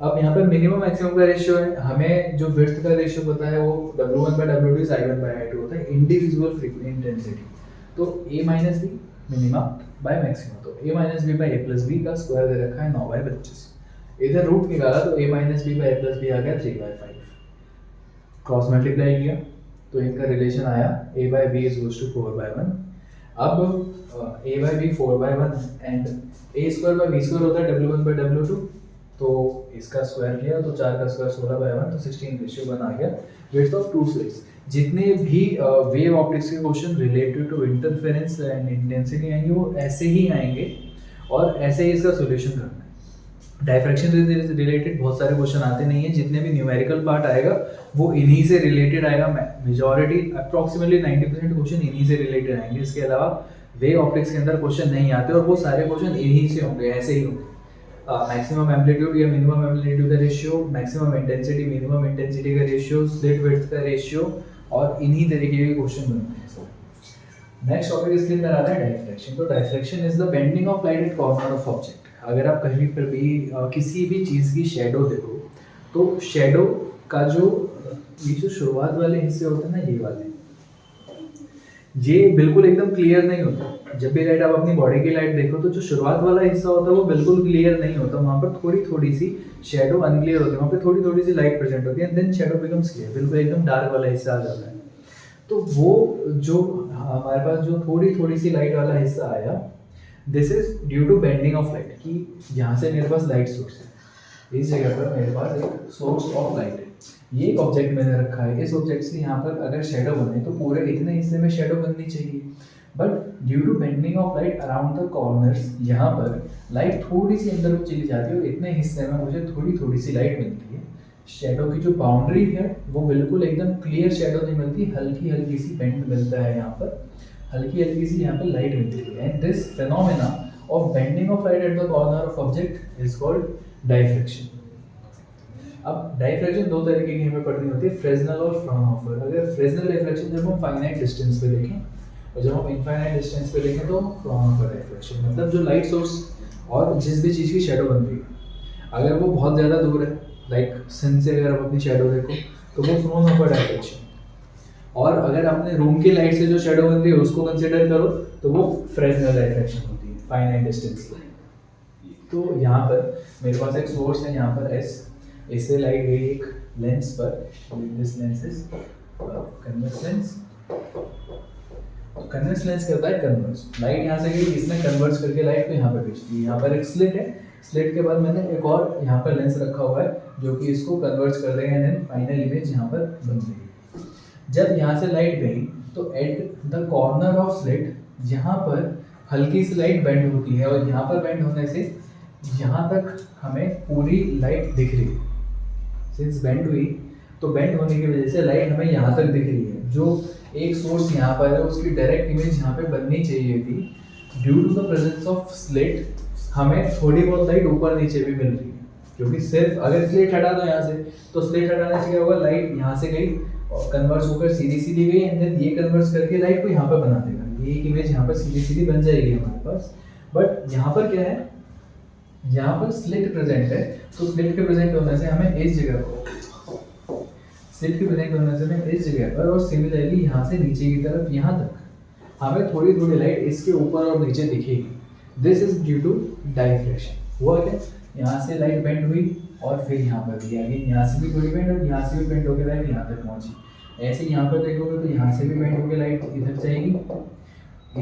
[SPEAKER 1] अब यहाँ पे मिनिमम मैक्सिमम का रेशियो है, हमें जो विड्थ का रेशियो पता है वो W1/W2 is I1/I2 होता है, इंडिविजुअल फ्रीक्वेंसी इंटेंसिटी। तो A minus B minimum by maximum, तो A minus B by A plus B का स्क्वायर दे रखा है 9/25। इधर रूट निकाला तो A minus B by A plus B आ गया 3/5। क्रॉस मल्टीप्लाई किया तो इनका रिलेशन आया A by B is equals to 4/1। अब A by B 4/1 and A square by B square होता है W1/W2, तो इसका स्क्वायर किया तो 4 का स्क्वायर 16/1, तो 16:1 आ गया विड्थ ऑफ टू स्लिट्स। जितने भी वेव ऑप्टिक्स के question related to interference and intensity आएंगे वो ऐसे ही आएंगे और ऐसे ही इसका सॉल्यूशन करना है। डायफ्रैक्शन से रिलेटेड बहुत सारे क्वेश्चन आते नहीं है, जितने भी न्यूमेरिकल पार्ट आएगा वो इन्हीं से रिलेटेड आएगा। मेजॉरिटी अप्रॉक्सीमेटली 90% क्वेश्चन इन्हीं से रिलेटेड आएंगे। इसके अलावा वेव ऑप्टिक्स के अंदर क्वेश्चन नहीं आते और वो सारे क्वेश्चन इन्हीं से होंगे, ऐसे ही होंगे। मैक्सिमम एम्पलीट्यूड या मिनिमम एम्पलीट्यूड का ratio, maximum intensity minimum intensity का रेशियो, स्लिट विड्थ का रेशियो और इन्हीं तरीके के क्वेश्चन बनते हैं सर। नेक्स्ट टॉपिक इसके अंदर आता है डायफ्रैक्शन। तो diffraction is the bending of light at corner of object. अगर आप कहीं पर भी किसी भी चीज़ की शेडो देखो तो शेडो का जो ये जो शुरुआत वाले हिस्से होते हैं ना, ये वाले, ये बिल्कुल एकदम क्लियर नहीं होता। जब भी लाइट आप अपनी बॉडी की लाइट देखो तो जो शुरुआत वाला हिस्सा होता है वो बिल्कुल क्लियर नहीं होता, वहाँ पर थोड़ी थोड़ी सी शेडो अनक्लियर होती है, वहाँ पर थोड़ी थोड़ी सी लाइट प्रेजेंट होती है and then shadow becomes clear, बिल्कुल एकदम डार्क वाला हिस्सा आ जाता है। तो वो जो हमारे पास जो थोड़ी थोड़ी सी लाइट वाला हिस्सा आया, this is due to bending of light, कि यहाँ से मेरे पास लाइट सोर्स है, इस जगह पर मेरे पास एक सोर्स ऑफ लाइट है, ये एक ऑब्जेक्ट मैंने रखा है, इस ऑब्जेक्ट से यहाँ पर अगर शेडो बने तो पूरे इतने हिस्से में शेडो बननी चाहिए, but due to bending of light around the corners यहाँ पर लाइट थोड़ी सी अंदर को चली जाती है और इतने हिस्से में मुझे थोड़ी थोड़ी सी लाइट मिलती है। शेडो की जो बाउंड्री है वो बिल्कुल एकदम क्लियर शेडो नहीं मिलती, हल्की हल्की सी बेंड मिलता है, यहाँ पर हल्की हल्की सी यहाँ पर लाइट मिलती है। And this phenomena of bending of light at the corner of object is called diffraction. अब डायफ्रैक्शन दो तरीके की हमें पढ़नी होती है, फ्रेस्नेल और फ्राउनहोफर। अगर फ्रेस्नेल डायफ्रैक्शन जब हम फाइनाइट डिस्टेंस पे देखें और जब हम इनफाइनाइट डिस्टेंस पे देखें तो फ्राउनहोफर डायफ्रैक्शन, मतलब जो लाइट सोर्स और जिस भी चीज़ की शेडो बन रही है अगर वो बहुत ज़्यादा दूर है, लाइक सन से अगर आप अपनी शेडो देखो तो वो फ्राउनहोफर डायफ्रैक्शन, और अगर आपने रूम की लाइट से जो शेडो बन रही है उसको कंसिडर करो तो वो फ्रेस्नेल डायफ्रैक्शन होती है फाइनाइट डिस्टेंस पे। तो यहाँ पर मेरे पास एक सोर्स है यहाँ पर S, इससे लाइट गई एक लेंस पर, this lens is converse lens. Converse lens क्या होता है, कन्वर्स लाइट यहाँ से गई, इसने कन्वर्स करके लाइट को यहाँ पर भेजती है। यहाँ पर एक स्लिट है, स्लिट के बाद मैंने एक और यहाँ पर लेंस रखा हुआ है जो कि इसको कन्वर्स कर देगा एंड फाइनल इमेज यहाँ पर बन जाएगी। जब यहाँ से लाइट गई तो at the corner of slit यहाँ पर हल्की सी लाइट बेंड होती है और यहाँ पर बेंड होने से यहाँ तक हमें पूरी लाइट दिख रही है। सिंस बेंड हुई तो बेंड होने की वजह से लाइट हमें यहाँ तक दिख रही है। जो एक सोर्स यहाँ पर है उसकी डायरेक्ट इमेज यहाँ पे बननी चाहिए थी, due to the presence of slit हमें थोड़ी बहुत लाइट ऊपर नीचे भी मिल रही है, क्योंकि सिर्फ अगर स्लिट हटा दो यहाँ से तो स्लिट हटाने से क्या होगा, लाइट यहाँ से गई और कन्वर्स होकर सीधी सीधी गई एंड देन ये कन्वर्स करके लाइट को यहाँ पर बना देगा, ये एक इमेज यहाँ पर सीधी सीधी बन जाएगी हमारे पास। बट यहाँ पर क्या है, यहाँ पर स्लिट प्रेजेंट है, तो स्लिट के प्रेजेंट होने से हमें इस जगह पर, स्लिट के प्रेजेंट होने से हमें इस जगह पर, और सिमिलरली यहाँ से नीचे की तरफ यहाँ तक हमें थोड़ी थोड़ी लाइट इसके ऊपर और नीचे दिखेगी। This is due to diffraction. हुआ क्या, यहाँ से लाइट बेंड हुई और फिर यहाँ पर भी आ गई, यहाँ से भी थोड़ी बेंड और यहाँ से भी बेंड होकर लाइट यहाँ तक पहुँची। ऐसे यहाँ पर देखोगे तो यहाँ से भी बेंड होकर लाइट इधर जाएगी,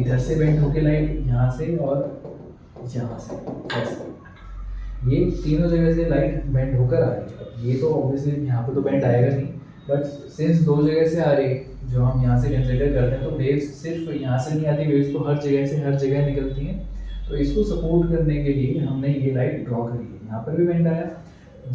[SPEAKER 1] इधर से बेंड होकर लाइट यहाँ से और यहाँ से, ऐसे ये तीनों जगह से लाइट बेंड होकर आ रही है। अब ये तो ऑब्वियसली यहाँ पर तो बेंड आएगा नहीं, बट सिंस दो जगह से आ रही है जो हम यहाँ से कंसिडर करते हैं, तो वेव्स सिर्फ यहाँ से नहीं आती, वेव्स तो हर जगह से हर जगह निकलती हैं। तो इसको सपोर्ट करने के लिए हमने ये लाइट ड्रॉ करी है। यहाँ पर भी बेंड आया,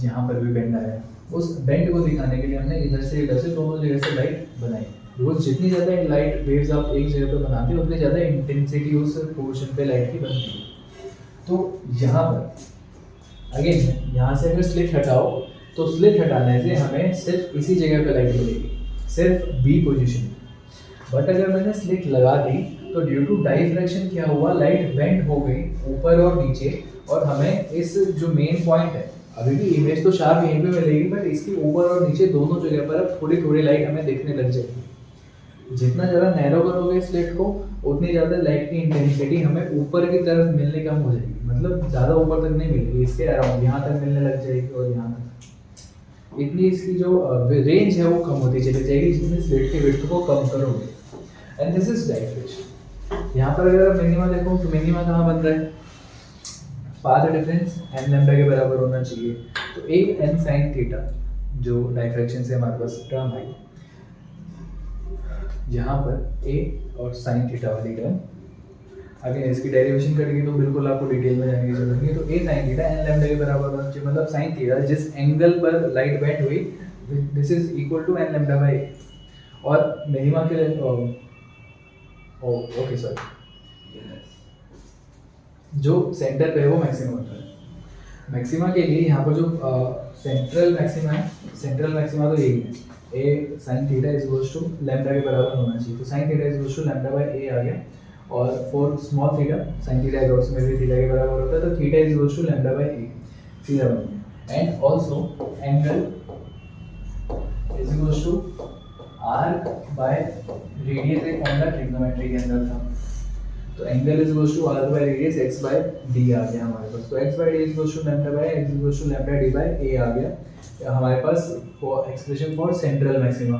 [SPEAKER 1] यहाँ पर भी बेंड आया, उस बेंड को दिखाने के लिए हमने इधर से दोनों जगह से लाइट बनाई। बिकॉज जितनी ज़्यादा लाइट वेव्स आप एक जगह पर बनाते हो उतनी ज़्यादा इंटेंसिटी उस पोर्शन पे लाइट की बनती है। तो यहाँ पर अगेन यहाँ से अगर स्लिट हटाओ तो स्लिट हटाने से हमें सिर्फ इसी जगह पे लाइट मिलेगी, सिर्फ बी पोजीशन। बट अगर मैंने स्लिट लगा दी तो ड्यू टू डाइफ्रेक्शन क्या हुआ, लाइट बेंड हो गई ऊपर और नीचे, और हमें इस जो मेन पॉइंट है, अभी भी इमेज तो शार्प यहीं पे मिलेगी, बट इसके ऊपर और नीचे दोनों जगह पर अब थोड़ी थोड़ी लाइट हमें दिखने लग जाएगी। जितना ज़्यादा नैरो करोगे स्लिट को उतनी ज़्यादा लाइट की इंटेंसिटी हमें ऊपर की तरफ मिलने कम हो जाएगी, मतलब ज़्यादा ऊपर तक नहीं मिलेगी, इसके अराउंड यहाँ तक मिलने लग जाएगी और यहाँ तक। इतनी इसकी जो रेंज है वो कम होती चली जाएगी जितनी स्लिट की विड्थ को कम करोगे। And this is diffraction. यहाँ पर अगर आप मिनिमा देखो तो मिनिमा कहाँ बन रहा है, पाथ डिफरेंस एन लैम्डा के बराबर होना चाहिए। तो एक एन साइन थीटा जो डाइफ्रेक्शन से हमारे पास टर्म है, यहाँ पर ए और साइन थीटा वाली टर्म, अगर इसकी डेरिवेशन करेंगे तो बिल्कुल आपको डिटेल में जाने की जरूरत नहीं है। तो a sine theta n lambda के बराबर होना चाहिए, मतलब साइन थीटा जिस एंगल पर लाइट बेंड हुई this is equal to n lambda by a. और मिनिमा के लिए ओके सॉरी, जो सेंटर पे है वो मैक्सिमम होता है। मैक्सिमा के लिए यहाँ पर जो सेंट्रल मैक्सिमा है, सेंट्रल मैक्सिमा तो यही है, a sine theta is equal to lambda के बराबर होना चाहिए। तो sine theta is equal to lambda by a आ गया, और for small theta sine theta approximately theta के बराबर होता है, तो theta is equal to lambda by a, सीधा बन गया। And also angle is equal to arc by radius, एक फॉर्मूला ट्रिग्नोमेट्री के अंदर था। तो angle is equal to arc by radius x by d आ गया हमारे पास। तो x by d is equal to lambda by x is equal to lambda d by a आ गया हमारे पास for expression for central maxima.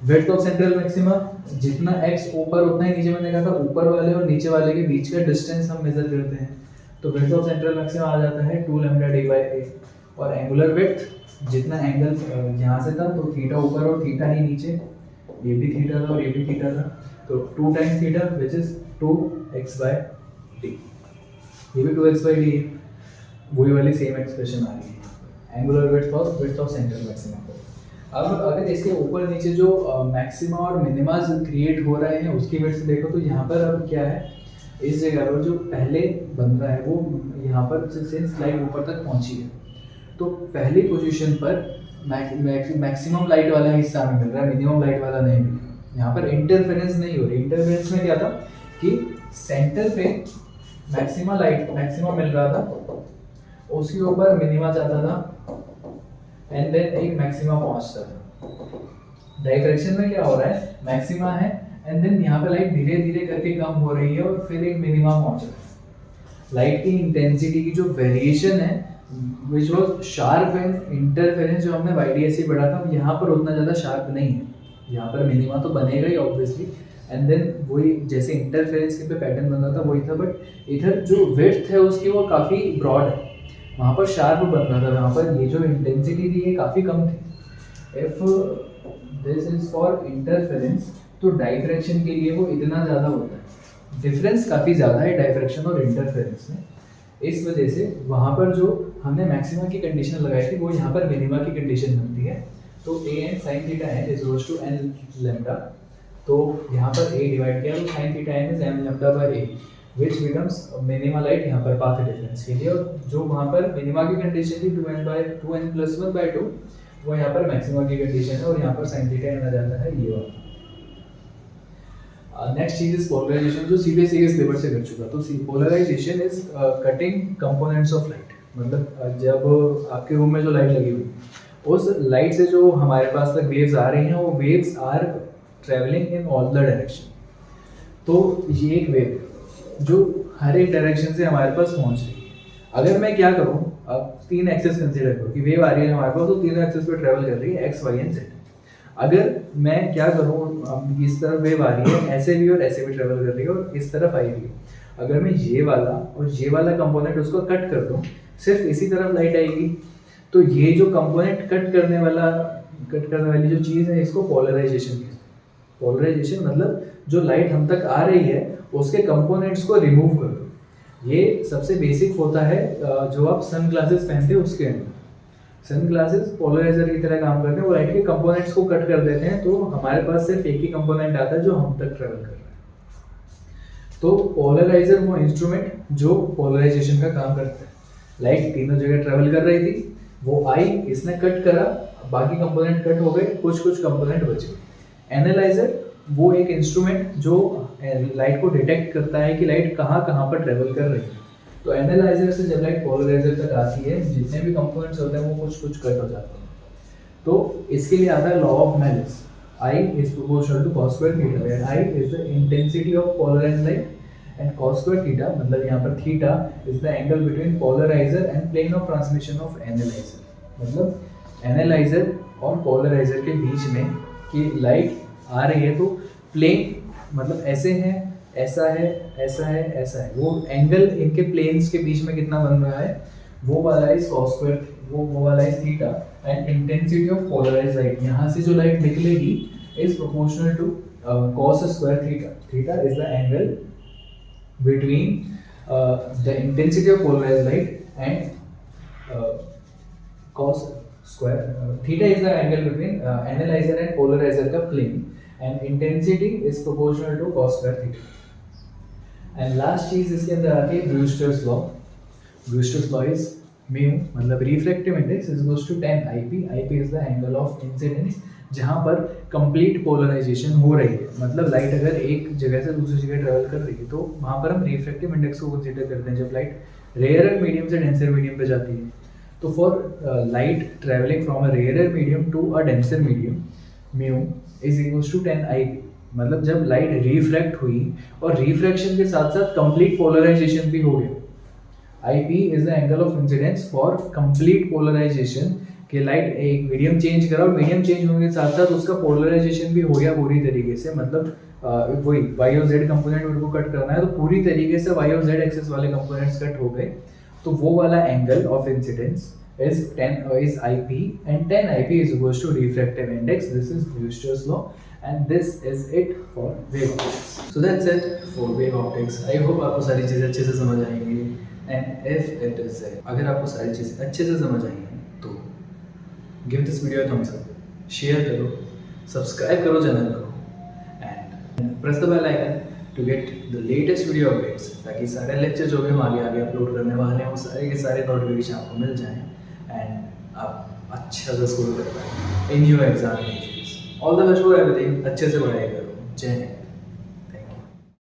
[SPEAKER 1] Width of central maxima, जितना x ऊपर उतना ही नीचे, मैंने कहा था ऊपर वाले और नीचे वाले के बीच का डिस्टेंस हम मेजर करते हैं। तो विड्थ ऑफ सेंट्रल मैक्सिमा आ जाता है 2 लैम्डा डी बाई ए। और एंगुलर विड्थ, जितना एंगल यहाँ से था तो थीटा ऊपर और थीटा ही नीचे, ये भी थीटा था और ये भी थीटा था, तो 2 times theta which is 2x by D, ये भी 2x बाय डी है, वही वाली सेम एक्सप्रेशन आ रही है angular width of central maxima. अब अगर इसके ऊपर नीचे जो मैक्सिमा और मिनिमाज क्रिएट हो रहे हैं उसकी विड्थ देखो, तो यहाँ पर अब क्या है, इस जगह पर जो पहले बन रहा है वो यहाँ पर सिंस लाइट ऊपर तक पहुँची है, तो पहली पोजीशन पर मैक्सिमम लाइट वाला हिस्सा हमें मिल रहा है, मिनिमम लाइट वाला नहीं मिल रहा। यहाँ पर इंटरफेरेंस नहीं हो रही। इंटरफेरेंस में क्या था कि सेंटर पे मैक्सिमा मिल रहा था, उसके ऊपर मिनिमा जाता था, एंड देन एक मैक्सिमा पहुंचता था। डाइफ्रेक्शन में क्या हो रहा है, मैक्सिमा है एंड देन यहाँ पे लाइट धीरे धीरे करके कम हो रही है और फिर एक मिनिमा पहुंच रहा है। लाइट की इंटेंसिटी की जो वेरिएशन है which was sharp and interference जो हमने YDSC पढ़ा था, यहाँ पर उतना ज़्यादा शार्प नहीं है। यहाँ पर मिनिमा तो बनेगा ही ऑब्वियसली, एंड देन वही जैसे इंटरफेरेंस के पे पैटर्न बन रहा था वही था, बट इधर जो विड्थ है उसकी वो काफ़ी ब्रॉड है, वहाँ पर शार्प बन रहा था, वहाँ पर ये जो इंटेंसिटी थी ये काफ़ी कम थी। If this is for interference, तो डाइफ्रेक्शन के लिए वो इतना ज़्यादा होता है, डिफरेंस काफ़ी ज़्यादा है डाइफ्रेक्शन और इंटरफेरेंस में। इस वजह से वहाँ पर जो हमने मैक्सिमा की कंडीशन लगाई थी वो यहाँ पर मिनिमा की कंडीशन बनती है। तो a n sine theta n is equal to n lambda, तो यहाँ पर ए डिवाइड किया तो sine theta n is n lambda by a, which becomes minima light यहाँ पर पाथ डिफरेंस के लिए। और जो वहाँ पर मिनिमा की कंडीशन थी 2n+1/2, वो यहाँ पर मैक्सिमा की कंडीशन है, और यहाँ पर साइन थीटा एन आ जाता है ये वाला। नेक्स्ट चीज इज पोलराइजेशन, जो सीधे सिलेबस से कर चुका। तो polarisation is cutting components of light. मतलब जब आपके रूम में जो लाइट लगी हुई, उस लाइट से जो हमारे पास तक वेव्स आ रही हैं, वो waves are travelling in all the direction. तो ये एक वेव जो हर एक डायरेक्शन से हमारे पास पहुंच रही है। अगर मैं क्या करूं, अब 3 एक्सेस कंसीडर करो कि वेव आ रही है हमारे पास, तो 3 एक्सेस पे ट्रेवल कर रही है, एक्स वाई एंड जेड। अगर मैं क्या करूं, अब इस तरफ वेव आ रही है, ऐसे भी और ऐसे भी ट्रेवल कर रही है, और इस तरफ आई रही है। अगर मैं ये वाला और ये वाला कंपोनेंट उसको कट कर दूं, सिर्फ इसी तरफ लाइट आएगी। तो ये जो कंपोनेंट कट करने वाली जो चीज़ है, इसको पोलराइजेशन कहते हैं। पोलराइजेशन मतलब जो लाइट हम तक आ रही है उसके कंपोनेंट्स को रिमूव कर दो। ये सबसे बेसिक होता है जो आप सन ग्लासेस पहनते हो उसके अंदर। सन ग्लासेस पोलराइजर की तरह काम करते हैं, वो लाइट के कंपोनेंट्स को कट कर देते हैं, तो हमारे पास सिर्फ एक ही कंपोनेंट आता है जो हम तक ट्रेवल कर रहा है। तो पोलराइजर वो इंस्ट्रूमेंट जो पोलराइजेशन का काम करता है। लाइट तीनों जगह ट्रेवल कर रही थी, वो आई, इसने कट करा, बाकी कंपोनेंट कट हो गए, कुछ कंपोनेंट बच गए। एनालाइजर वो एक इंस्ट्रूमेंट जो लाइट को डिटेक्ट करता है कि लाइट कहाँ पर ट्रेवल कर रही है। तो एनालाइजर से जब लाइट पोलराइजर तक आती है, जितने भी कंपोनेंट्स होते हैं वो कुछ कट हो जाते हैं। तो इसके लिए आता है law of malice, I is proportional to cos square theta, where I is the intensity of polarized light and cos square theta मतलब यहाँ पर theta is the angle between polarizer and plane of transmission of analyzer। मतलब एनालाइजर और पोलराइजर के बीच में कि लाइट आ रही है, तो प्लेन मतलब ऐसे है, ऐसा है, ऐसा है, ऐसा है, वो एंगल इनके प्लेन्स के बीच में कितना बन रहा है, वो वाला इज cos square, वो वाला is theta. And intensity of polarised light, यहाँ से जो लाइट निकलेगी is proportional to cos square theta. Theta is the angle between the intensity of polarised light and cos square theta is the angle between analyzer and polarizer का plane, and intensity is proportional to cos square theta। and last चीज इसके अंदर आती है Brewster's law. Brewster's law is mu मतलब refractive index is equals to tan IP। IP is the angle of incidence, जहाँ पर कंप्लीट पोलराइजेशन हो रही है। मतलब लाइट अगर एक जगह से दूसरी जगह ट्रेवल कर रही है, तो वहाँ पर हम रिफ्रैक्टिव इंडेक्स को कंसीडर करते हैं जब लाइट रेयरर मीडियम से डेंसर मीडियम पे जाती है। तो for light travelling from a rarer medium to a denser medium, mu is equals to tan IP। मतलब जब लाइट रिफ्रैक्ट हुई और रिफ्रैक्शन के साथ साथ कंप्लीट पोलराइजेशन भी हो गया। IP is the angle of incidence for complete polarization, कि लाइट एक मीडियम चेंज करा और मीडियम चेंज होने के साथ साथ उसका पोलराइजेशन भी हो गया पूरी तरीके से। मतलब वही वाई और जेड कंपोनेंट मेरे को कट करना है, तो पूरी तरीके से वाई और जेड एक्सेस वाले कंपोनेंट्स कट हो गए, तो वो वाला angle of incidence is IP, and tan IP is equals to refractive index. This is Brewster's law, and this is it for wave optics. So that's it for wave optics. I hope आपको सारी चीज़ें अच्छे से समझ आएंगी, and if it is it, अगर आपको सारी चीज़ें अच्छे से समझ आई हैं तो give this video a thumbs up, share करो, subscribe करो चैनल को, and press the bell icon to get the latest video updates, ताकि सारे लेक्चर जो भी हम आगे अपलोड करने वाले हैं वो सारे के सारे नोटिफिकेशन आपको मिल जाएं एंड आप अच्छा से स्कोर कर पाएँ in your examinations. All the best for everything. अच्छे से पढ़ाई करो। जय हिंद।